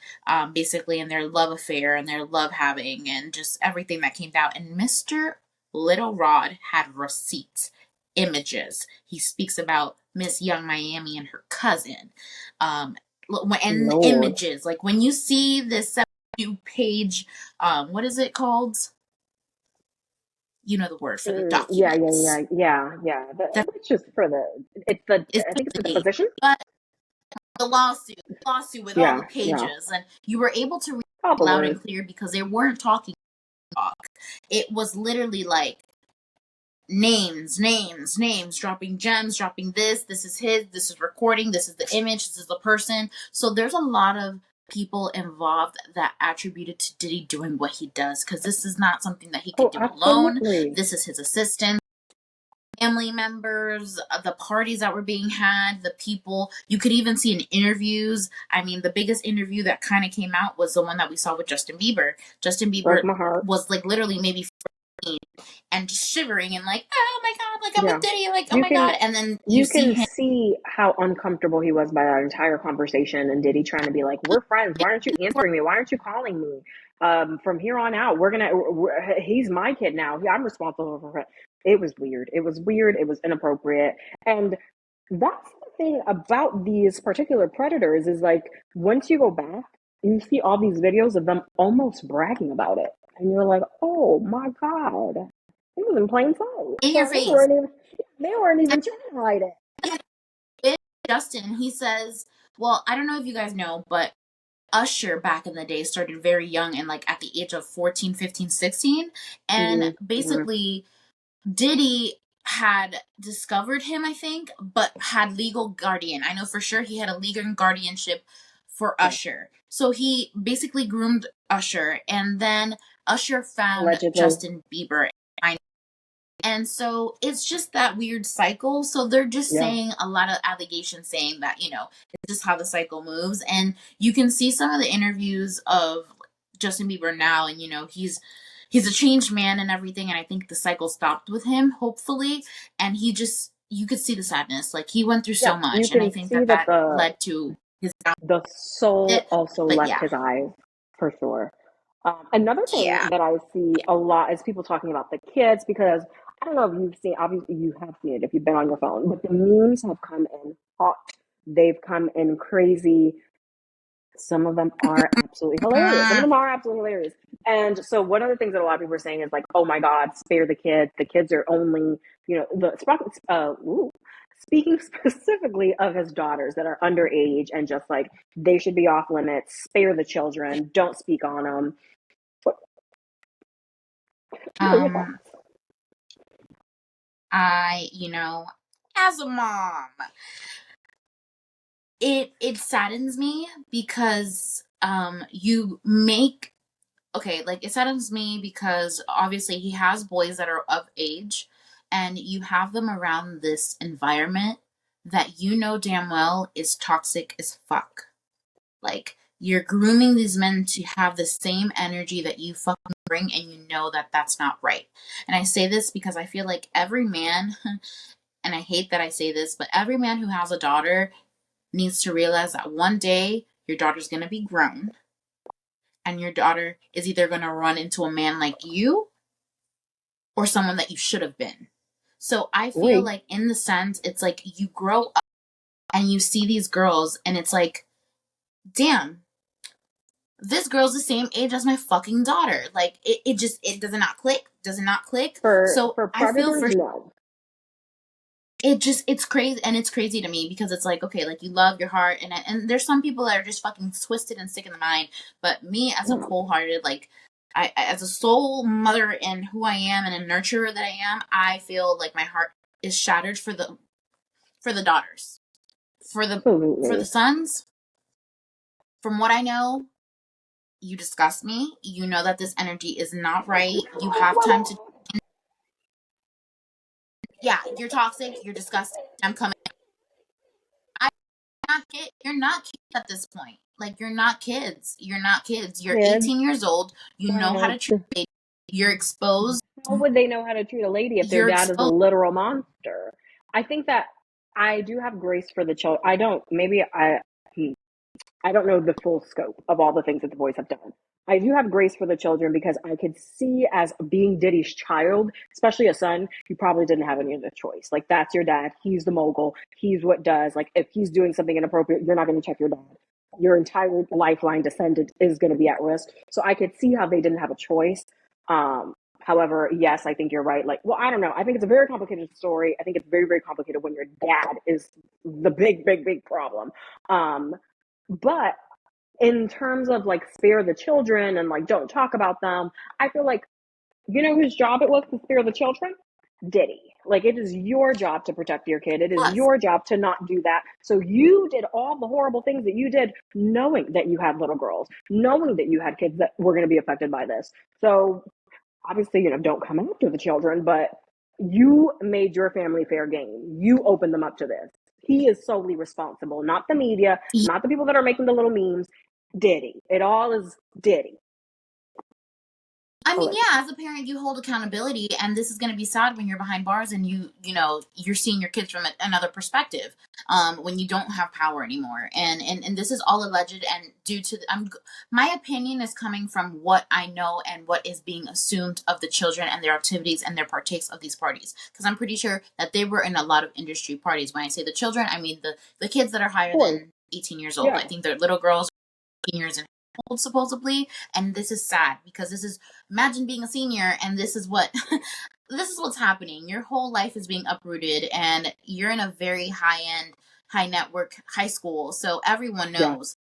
basically in their love affair and their love having and just everything that came out. And Mr. Little Rod had receipts, images. He speaks about Miss Young Miami and her cousin. And Lord. images, like when you see this page, what is it called? You know the word for the Yeah, yeah, documents. yeah, yeah, yeah. That That's just for the. It's the. is I think it's the the deposition. but the lawsuit with all Yeah, the yeah. pages, and you were able to read All the loud and words. clear because they weren't talking talk. It was literally like names, dropping gems, dropping this is his, this is recording, this is the image, this is the person. So there's a lot of people involved that attributed to Diddy doing what he does, because this is not something that he could Oh, do alone. absolutely. This is his assistant, family members, the parties that were being had, the people. You could even see in interviews. I mean, the biggest interview that kind of came out was the one that we saw with Justin Bieber. Justin Broke Bieber my heart. was like literally maybe and just shivering and like, oh my god, like I'm Yeah. with Diddy, like oh You my can god, and then you you see can him. see how uncomfortable he was by that entire conversation, and Diddy trying to be like, "We're friends. Why aren't you answering me? Why aren't you calling me? From here on out, he's my kid now. I'm responsible for it." It was weird. It was weird. It was inappropriate, and that's the thing about these particular predators is like once you go back, you see all these videos of them almost bragging about it, and you're like, "Oh my god." It was in plain sight. In your So face. they weren't even trying to hide it. With Justin, he says, well, I don't know if you guys know, but Usher back in the day started very young, and like at the age of 14, 15, 16, and Mm-hmm. basically Diddy had discovered him, I think, but had legal guardian. I know for sure he had a legal guardianship for Yeah. Usher. So he basically groomed Usher, and then Usher found Allegedly. Justin Bieber. And so it's just that weird cycle. So they're just Yeah. saying a lot of allegations saying that, it's just how the cycle moves. And you can see some of the interviews of Justin Bieber now, and he's a changed man and everything, and I think the cycle stopped with him, hopefully. And you could see the sadness. Like he went through Yeah. so You much, and I can think see that that that led to his the soul downfall. also But left yeah. his eyes for sure. Another thing Yeah. that I see a lot is people talking about the kids because I don't know if you've seen, obviously you have seen it if you've been on your phone, but the memes have come in hot. They've come in crazy. Some of them are absolutely hilarious. Some of them are absolutely hilarious. And so one of the things that a lot of people are saying is like, oh my God, spare the kids. The kids are only, speaking specifically of his daughters that are underage and just like they should be off limits, spare the children, don't speak on them. What are your Um, thoughts? as a mom, it saddens me because you make okay, like it saddens me because obviously he has boys that are of age, and you have them around this environment that you know damn well is toxic as fuck. Like you're grooming these men to have the same energy that you fucking bring, and you know that that's not right. And I say this because I feel like every man and I hate that I say this, but every man who has a daughter needs to realize that one day your daughter's going to be grown, and your daughter is either going to run into a man like you, or someone that you should have been. So I feel Wait. like in the sense, it's like you grow up and you see these girls and it's like, damn, this girl's the same age as my fucking daughter. Like it just, it does not click, does not click. So For I feel for, predators, no. it's crazy. And it's crazy to me because it's like, okay, like you love your heart and there's some people that are just fucking twisted and sick in the mind. But me as a Yeah. wholehearted, like as a soul mother and who I am and a nurturer that I am, I feel like my heart is shattered for the daughters. For the Absolutely. sons, from what I know, you disgust me. You know that this energy is not right. You have time to, yeah, you're toxic, you're disgusting. I'm coming. I'm not kid. You're not kids at this point. Like you're not kids. You're not kids. You're Kids, 18 years old. You know how to treat but a baby. You're exposed. how would they know how to treat a lady if their You're dad is a exposed. literal monster? I think that I do have grace for the children. I don't. Maybe I don't know the full scope of all the things that the boys have done. I do have grace for the children because I could see as being Diddy's child, especially a son, you probably didn't have any other choice. Like, that's your dad. He's the mogul. He's what does. Like, if he's doing something inappropriate, you're not going to check your dad. Your entire lifeline descendant is going to be at risk. So I could see how they didn't have a choice. However, yes, I think you're right. Like, well, I don't know. I think it's a very complicated story. I think it's very, very complicated when your dad is the big, big, big problem. But in terms of like spare the children and like don't talk about them, I feel like you know whose job it was to spare the children? Diddy. Like it is your job to protect your kid. It is Plus, your job to not do that. So you did all the horrible things that you did knowing that you had little girls, knowing that you had kids that were going to be affected by this. So obviously, you know, don't come after the children, but you made your family fair game. You opened them up to this. He is solely responsible, not the media, not the people that are making the little memes. Diddy. It all is Diddy. I mean, Allegedly. yeah, as a parent, you hold accountability, and this is going to be sad when you're behind bars and you know, you're seeing your kids from another perspective, when you don't have power anymore. And this is all alleged and due to, my opinion is coming from what I know and what is being assumed of the children and their activities and their partakes of these parties. Because I'm pretty sure that they were in a lot of industry parties. When I say the children, I mean the kids that are Of higher course. than 18 years old. Yeah. I think they're little girls, seniors and old supposedly, and this is sad because this is, imagine being a senior and this is what this is what's happening. Your whole life is being uprooted and you're in a very high end, high network high school, so everyone Yeah. knows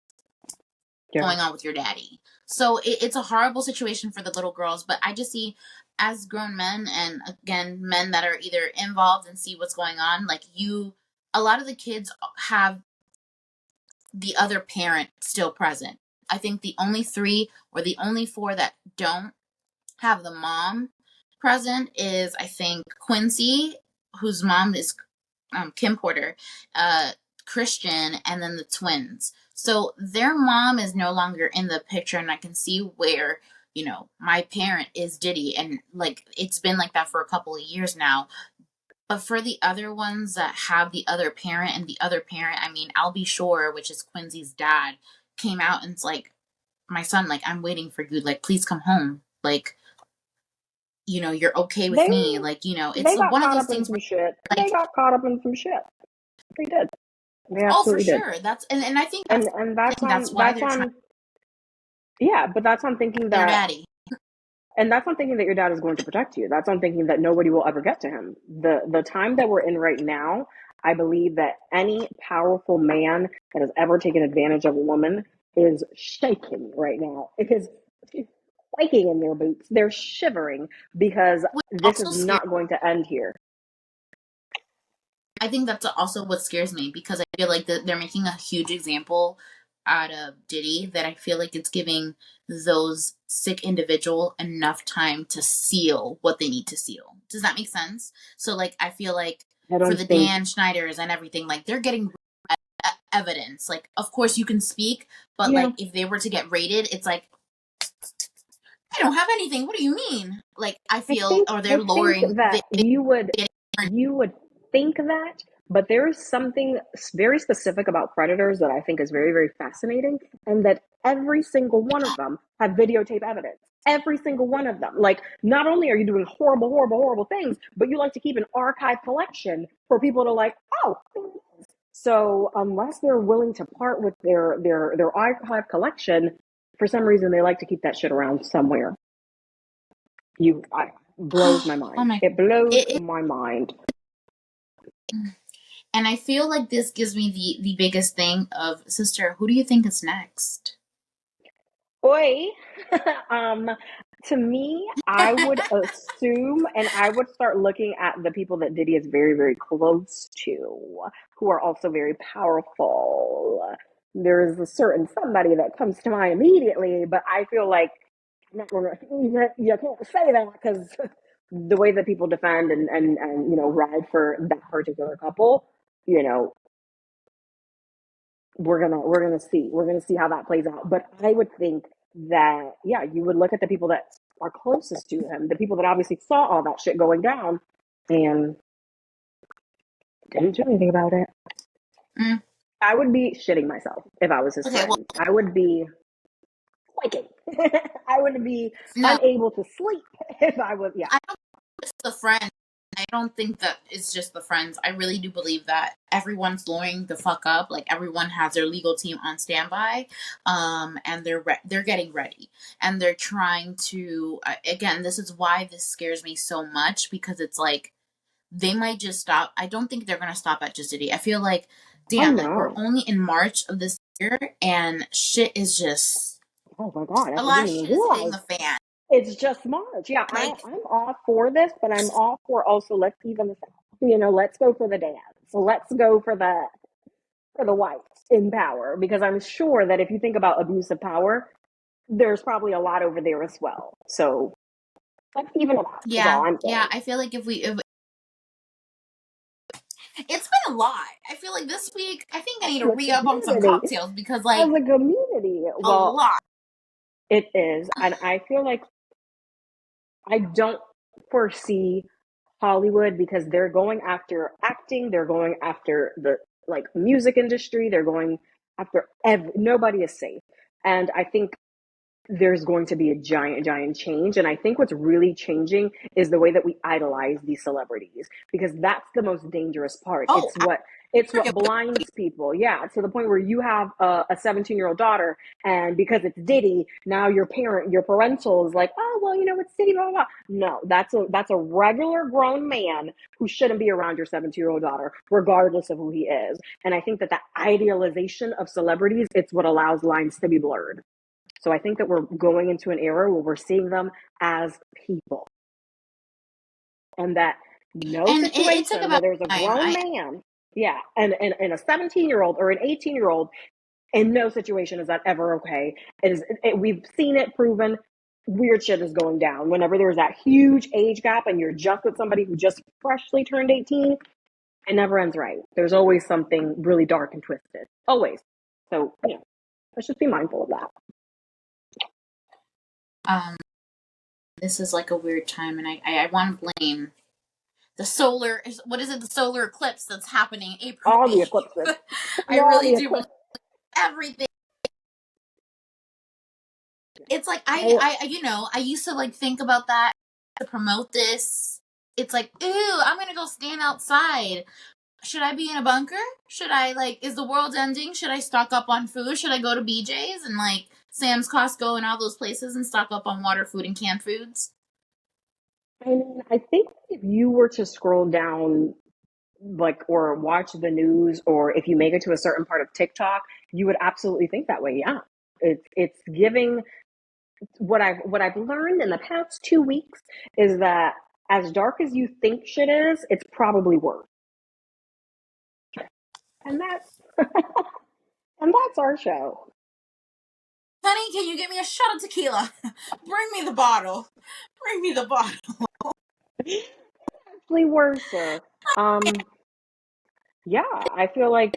Yeah. what's going on with your daddy. So it's a horrible situation for the little girls, but I just see, as grown men and again men that are either involved and see what's going on, like you, a lot of the kids have the other parent still present. I think the only three or the only four that don't have the mom present is, I think, Quincy, whose mom is Kim Porter, Christian, and then the twins. So their mom is no longer in the picture, and I can see where, you know, my parent is Diddy, and like it's been like that for a couple of years now. But for the other ones that have the other parent and the other parent, I mean, I'll be sure, which is Quincy's dad, came out and it's like, my son, like, I'm waiting for you. Like, please come home. Like, you know, you're okay with They me. Like, you know, it's they got one of caught those up in things some where, shit. They like, got caught up in some shit. They did. They oh, for absolutely did. sure. That's, and I think And that's why they're trying yeah, but that's on thinking their that daddy. and that's on thinking that your dad is going to protect you. That's on thinking that nobody will ever get to him. The time that we're in right now, I believe that any powerful man that has ever taken advantage of a woman is shaking right now. It is quaking in their boots. They're shivering because Which this also is scares, not going to end here. I think that's also what scares me because I feel like they're making a huge example out of Diddy that I feel like it's giving those sick individual enough time to seal what they need to seal. Does that make sense? So like I feel like I for don't the think Dan Schneiders and everything, like they're getting evidence. Like of course you can speak, but yeah. like if they were to get raided, it's like I don't have anything. What do you mean? Like I feel, or I they're think lowering. that you would think that, but there is something very specific about predators that I think is very, very fascinating, and that every single one of them have videotape evidence. Every single one of them. Like, not only are you doing horrible, horrible, horrible things, but you like to keep an archive collection for people to like, oh. So unless they're willing to part with their archive collection, for some reason they like to keep that shit around somewhere. Blows my mind. Oh my! It blows my mind. And I feel like this gives me the biggest thing of, sister, who do you think is next? Oi. To me, I would assume, and I would start looking at the people that Diddy is very, very close to, who are also very powerful. There is a certain somebody that comes to mind immediately, but I feel like you can't say that because the way that people defend and ride for that particular couple, you know, we're gonna see how that plays out. But I would think that you would look at the people that are closest to him, the people that obviously saw all that shit going down and didn't do anything about it. I would be shitting myself if I was his friend. Well, I would be quaking. I would be unable to sleep if I was. I don't think it's the friend. I don't think that it's just the friends. I really do believe that everyone's lawyering the fuck up. Like, everyone has their legal team on standby, and they're getting ready, and they're trying to. Again, this is why this scares me so much, because it's like they might just stop. I don't think they're gonna stop at just Diddy. I feel like, damn, like we're only in March of this year, and shit is just. Oh my god! A lot of shit is hitting the fan. It's just March. Yeah, like, I'm all for this, but I'm all for also let's even this out. Let's go for the dance. So let's go for the whites in power, because I'm sure that if you think about abuse of power, there's probably a lot over there as well. So let's even it out. Yeah. I feel like if it's been a lot. I feel like this week, I think I need to re-up on some cocktails, because like, as a community, a lot. It is, and I feel like I don't foresee Hollywood, because they're going after acting, they're going after the music industry, they're going after nobody is safe. And I think there's going to be a giant change. And I think what's really changing is the way that we idolize these celebrities, because that's the most dangerous part. It's what blinds people. Yeah. To the point where you have a 17-year-old daughter, and because it's Diddy, now your parental is like, oh, well, it's Diddy, blah, blah, blah. No, that's a regular grown man who shouldn't be around your 17-year-old daughter, regardless of who he is. And I think that idealization of celebrities, it's what allows lines to be blurred. So I think that we're going into an era where we're seeing them as people. And that situation where there's a grown man, and a 17-year-old or an 18-year-old, in no situation is that ever okay. We've seen it proven. Weird shit is going down. Whenever there's that huge age gap and you're just with somebody who just freshly turned 18, it never ends right. There's always something really dark and twisted. Always. So, let's just be mindful of that. This is like a weird time, and I want to blame the solar eclipse that's happening in April. All the eclipses. I really do believe everything. It's like I used to think about that to promote this. It's like, ooh, I'm gonna go stand outside. Should I be in a bunker? Should I is the world ending? Should I stock up on food? Should I go to BJ's and Sam's, Costco, and all those places and stock up on water, food, and canned foods? I mean, I think if you were to scroll down, or watch the news, or if you make it to a certain part of TikTok, you would absolutely think that way. Yeah, it's giving. What I've learned in the past 2 weeks is that as dark as you think shit is, it's probably worse. And that's our show. Honey, can you get me a shot of tequila? Bring me the bottle. Actually worse. Yeah, I feel like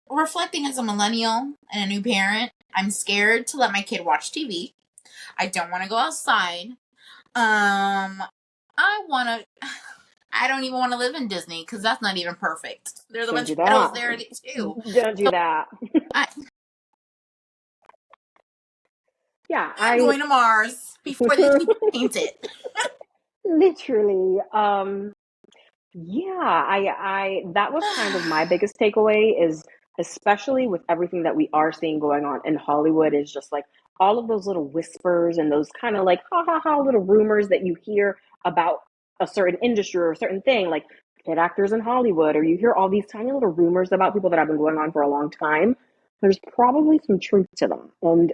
reflecting as a millennial and a new parent, I'm scared to let my kid watch TV. I don't want to go outside. I don't even want to live in Disney, because that's not even perfect. There's a bunch of pedos there too. Don't do that. Yeah, I'm going to Mars before these people paint it. literally, yeah, I that was kind of my biggest takeaway is especially with everything that we are seeing going on in Hollywood is just like all of those little whispers and those kind of like ha ha ha little rumors that you hear about a certain industry or a certain thing, like kid actors in Hollywood, or you hear all these tiny little rumors about people that have been going on for a long time. There's probably some truth to them, and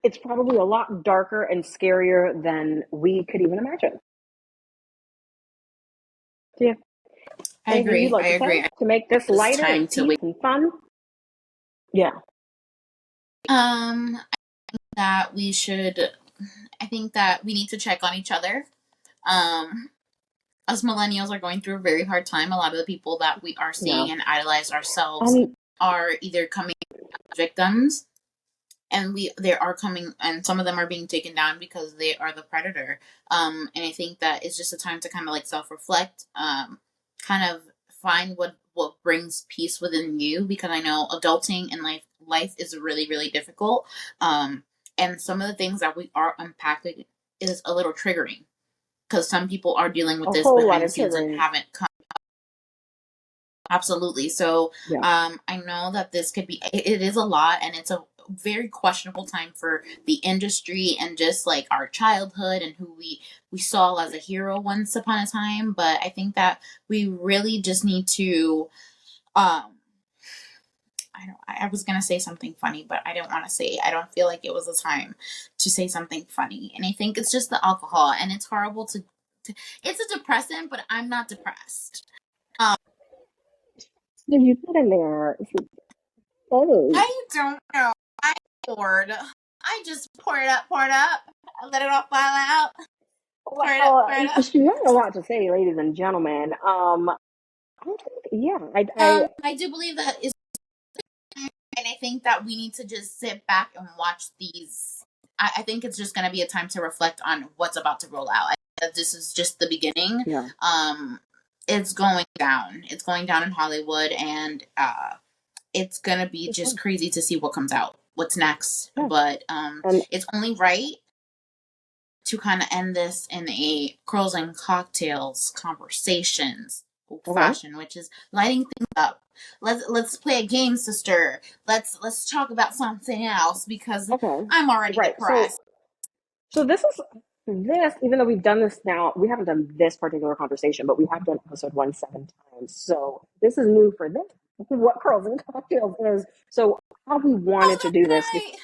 it's probably a lot darker and scarier than we could even imagine. So, yeah. I Anything you'd agree. like I to say agree. to make this It's lighter time and to peace wait. and fun? Yeah. Um, that we should. I think that we need to check on each other. Um, us millennials are going through a very hard time. A lot of the people that we are Yeah. seeing and idolize ourselves Um, are either coming as victims, and they are coming, and some of them are being taken down because they are the predator. And I think that it's just a time to kind of like self reflect, kind of find what brings peace within you, because I know adulting and life is really really difficult. And some of the things that we are unpacking is a little triggering because some people are dealing with a this whole lot behind the of scenes and triggering. haven't come. Absolutely. So Yeah. I know that this could be, it is a lot, and it's a very questionable time for the industry and just like our childhood and who we saw as a hero once upon a time. But I think that we really just need to, I was gonna say something funny, but I don't want to say. I don't feel like it was a time to say something funny, and I think it's just the alcohol, and it's horrible to it's a depressant, but I'm not depressed. Um, Did you put in there? Funny. I don't know. I poured. I just pour it up. I let it all fall out. Well, Pour it up. she had a lot to say, ladies and gentlemen. I think, yeah, I I do believe that is, and I think that we need to just sit back and watch these. I think it's just going to be a time to reflect on what's about to roll out. I think that this is just the beginning. yeah, It's going down. It's going down in Hollywood, and it's gonna be it's just fun. crazy to see what comes out, what's next. Yeah, But and it's only right to kind of end this in a curls and cocktails conversations okay, fashion, which is lighting things up. Let's play a game, sister. Let's talk about something else because okay, I'm already right. depressed. So this, even though we've done this now, we haven't done this particular conversation, but we have done episode 1 7 times. So this is new for this. What curls and cocktails is. So how we Oh, wanted to that's do this, right.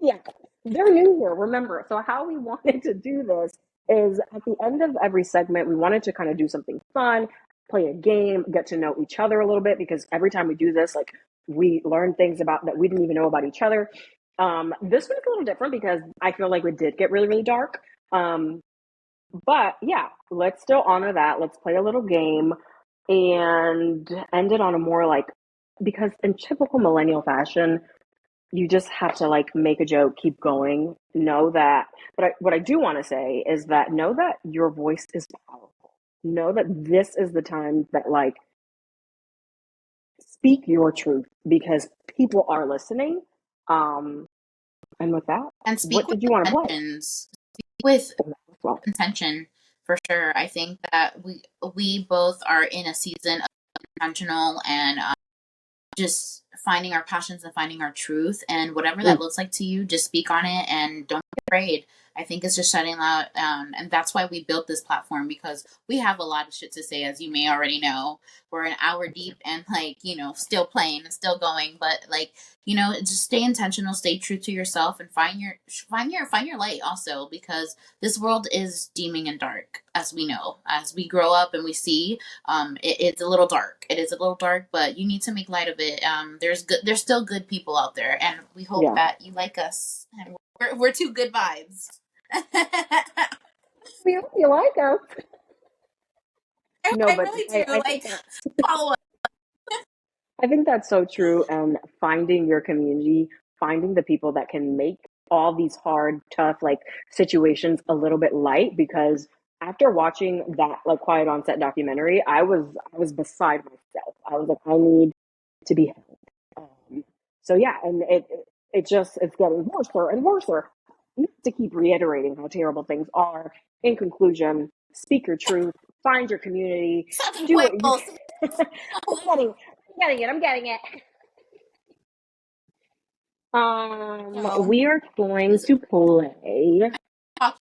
yeah, they're new here. Remember, so how we wanted to do this is at the end of every segment, we wanted to kind of do something fun, play a game, get to know each other a little bit because every time we do this, like we learn things about that we didn't even know about each other. This one's a little different because I feel like we did get really, really dark. Um, but yeah, let's still honor that. Let's play a little game and end it on a more like, because in typical millennial fashion, you just have to like make a joke, keep going, know that. But what I do want to say is that know that your voice is powerful. Know that this is the time that like speak your truth because people are listening. Um, and with that, And speak what with did you want to play? intentions. Speak with Well, intention for sure. I think that we both are in a season of intentional and just finding our passions and finding our truth, and whatever mm, that looks like to you, just speak on it and don't be afraid. I think it's just shutting out, and that's why we built this platform, because we have a lot of shit to say, as you may already know. We're an hour deep and like, still playing and still going, but like, just stay intentional, stay true to yourself, and find your light also, because this world is deeming and dark, as we know, as we grow up and we see. It's a little dark. It is a little dark, but you need to make light of it. There's still good people out there, and we hope yeah, that you like us. And we're two good vibes. I we hope you like us. No, but really do. I think Like, that's follow us. I think that's so true. And finding your community, finding the people that can make all these hard, tough like situations a little bit light. Because after watching that like Quiet on Set documentary, I was beside myself. I was like, I need to be held. So yeah, and it's getting worse and worse. not to keep reiterating how terrible things are. In conclusion, speak your truth, find your community, do what you I'm getting it. We are going to play.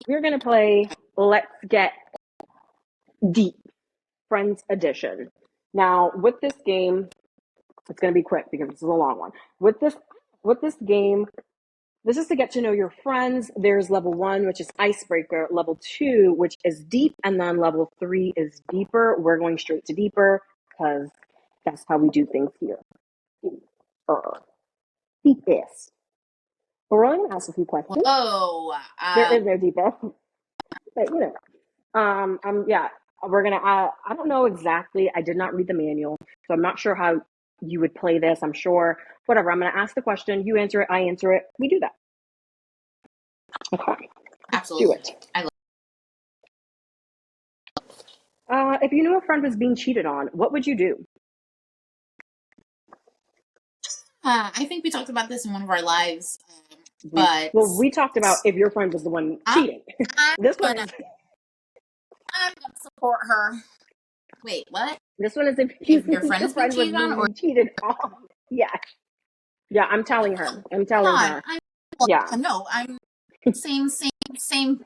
We're going to play Let's Get Deep, Friends Edition. Now, with this game, it's going to be quick because this is a long one. With this game, this is to get to know your friends. There's level 1, which is icebreaker, level 2, which is deep, and then level 3 is deeper. We're going straight to deeper because that's how we do things here. Deepest. But we're only going to ask a few questions. There is no deepest. But, yeah, we're going to, I don't know exactly. I did not read the manual, so I'm not sure how you would play this. I'm sure, whatever. I'm going to ask the question. You answer it. I answer it. We do that. Okay. Absolutely. Do it. If you knew a friend was being cheated on, what would you do? I think we talked about this in one of our lives. We talked about if your friend was the one cheating. I'm gonna support her. Wait, what? This one is if your friend is being cheated on, or cheated on. Yeah. I'm telling her. No, I'm same.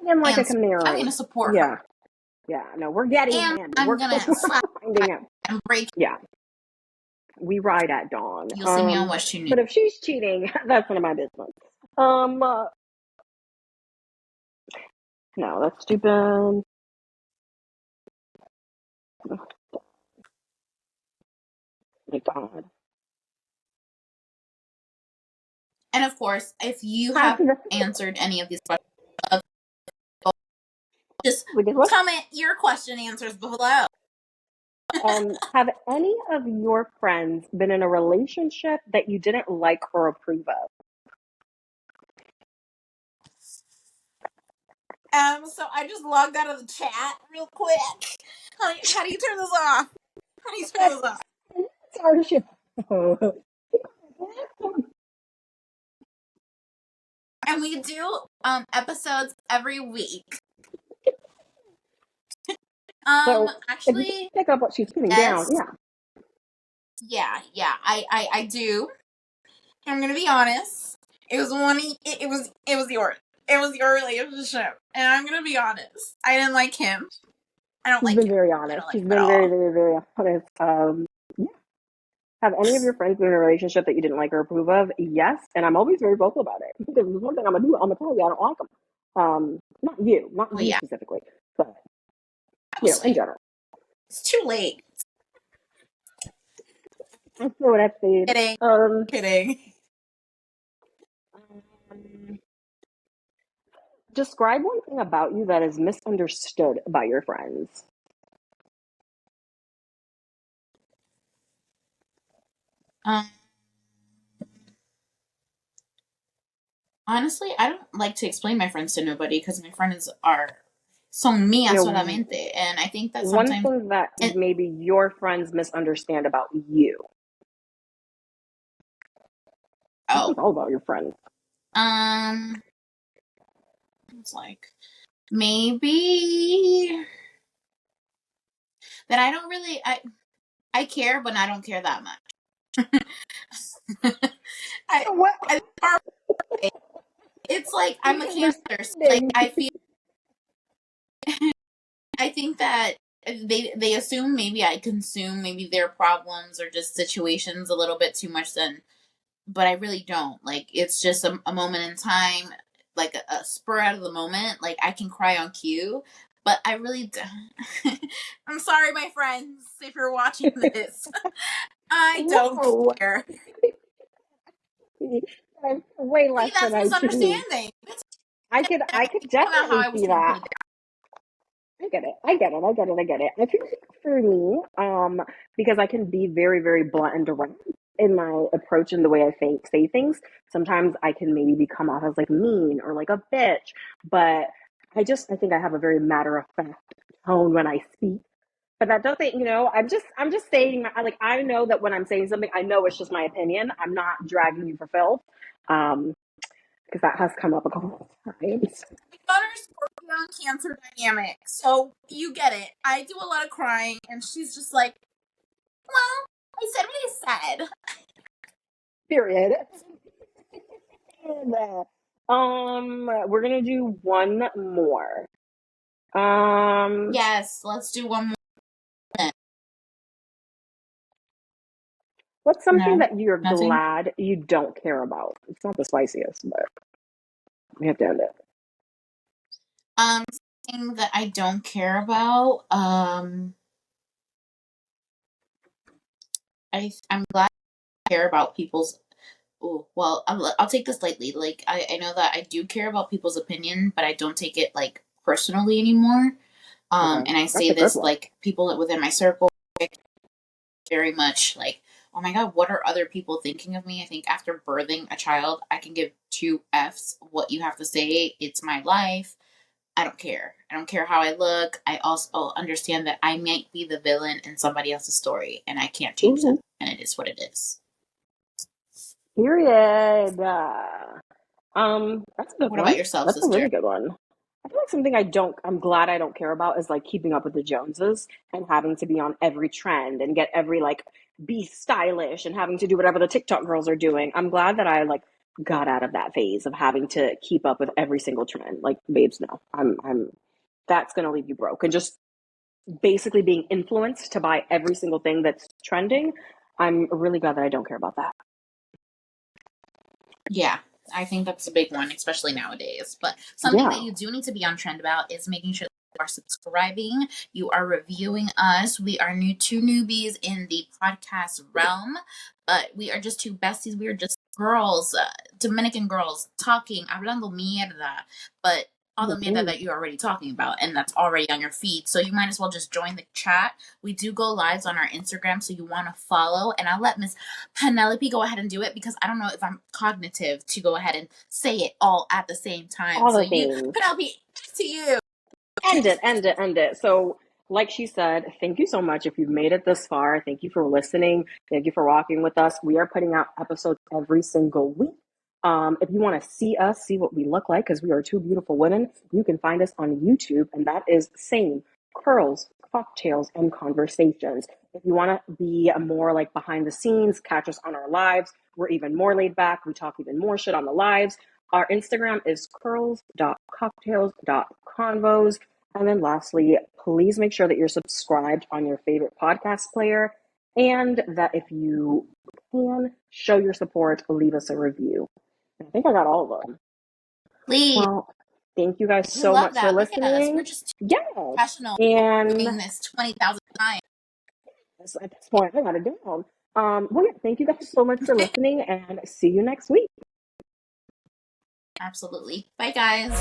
I'm like answer. a canary. I'm gonna support her. Yeah. No, we're getting him. I'm gonna slap him and break. Yeah. We ride at dawn. You'll see me on West Union. But if she's cheating, that's none of my business. No, that's stupid. My God. And of course, if you have answered any of these questions, just comment your question answers below. Have any of your friends been in a relationship that you didn't like or approve of? So I just logged out of the chat real quick. How do you turn this off? It's our show. And we do episodes every week. So actually, if you pick up what she's putting down, yeah, I do. I'm gonna be honest. It was your relationship, and I'm gonna be honest. I didn't like him. I don't like him. She's been very honest. She's been very, very, very honest. Yeah. Have any of your friends been in a relationship that you didn't like or approve of? Yes, and I'm always very vocal about it because there's one thing I'm gonna do. I'm gonna tell you I don't like them. Not you specifically, but in general. It's too late. That's what I said. Kidding. Describe one thing about you that is misunderstood by your friends. Honestly, I don't like to explain my friends to nobody because my friends son mías solamente, and I think that sometimes one thing that maybe your friends misunderstand about you. It's all about your friends. It's like maybe that I don't really I care, but I don't care that much. It's like I'm a Cancer. So like I think that they assume maybe I consume maybe their problems or just situations a little bit too much but I really don't. Like it's just a moment in time, like a spur out of the moment. Like I can cry on cue, but I really don't. I'm sorry, my friends, if you're watching this. I don't care. I'm way less than misunderstanding. I could definitely see that. I get it. I feel like for me, because I can be very, very blunt and direct in my approach and the way I say things. Sometimes I can maybe come off as like mean or like a bitch, but I think I have a very matter of fact tone when I speak. But that doesn't, I'm just saying, like, I know that when I'm saying something, I know it's just my opinion. I'm not dragging you for filth. because that has come up a couple of times. Scorpio and Cancer dynamic, so you get it. I do a lot of crying, and she's just like, well, I said what I said. Period. We're gonna do one more. Yes, let's do one more. What's something that you're glad you don't care about? It's not the spiciest, but we have to end it. Something that I don't care about. I'm glad I care about people's. Oh, well, I'll take this lightly. Like, I know that I do care about people's opinion, but I don't take it like personally anymore. Okay. And I say this like people within my circle very much like, oh my god, what are other people thinking of me? I think after birthing a child, I can give two F's what you have to say. It's my life. I don't care. I don't care how I look. I also understand that I might be the villain in somebody else's story, and I can't change them. And it is what it is. Period. That's a good one. What about yourself, That's sister? a really good one. I feel like something I'm glad I don't care about is like keeping up with the Joneses and having to be on every trend and get every like be stylish and having to do whatever the TikTok girls are doing. I'm glad that I like got out of that phase of having to keep up with every single trend. Like, babes, no, I'm that's gonna leave you broke. And just basically being influenced to buy every single thing that's trending. I'm really glad that I don't care about that. Yeah, I think that's a big one, especially nowadays. But something that you do need to be on trend about is making sure that you are subscribing, you are reviewing us. We are two newbies in the podcast realm, but we are just two besties. We are just girls, Dominican girls, talking, hablando mierda, but all the mierda that you're already talking about, and that's already on your feed. So you might as well just join the chat. We do go lives on our Instagram, so you want to follow. And I'll let Miss Penelope go ahead and do it because I don't know if I'm cognitive to go ahead and say it all at the same time. All the things. Penelope, to you. End it. So, like she said, thank you so much if you've made it this far. Thank you for listening. Thank you for rocking with us. We are putting out episodes every single week. If you want to see us, see what we look like, because we are two beautiful women, you can find us on YouTube, and that is same curls, cocktails, and conversations. If you want to be more like behind the scenes, catch us on our lives. We're even more laid back. We talk even more shit on the lives. Our Instagram is curls.cocktails.convos. And then lastly, please make sure that you're subscribed on your favorite podcast player, and that if you can, show your support, leave us a review. I think I got all of them. Please. Well, thank you guys so much for listening. Look at us. We're just professional and doing this 20,000 times. At this point, I got it down. Well, yeah, thank you guys so much for listening, and see you next week. Absolutely. Bye, guys.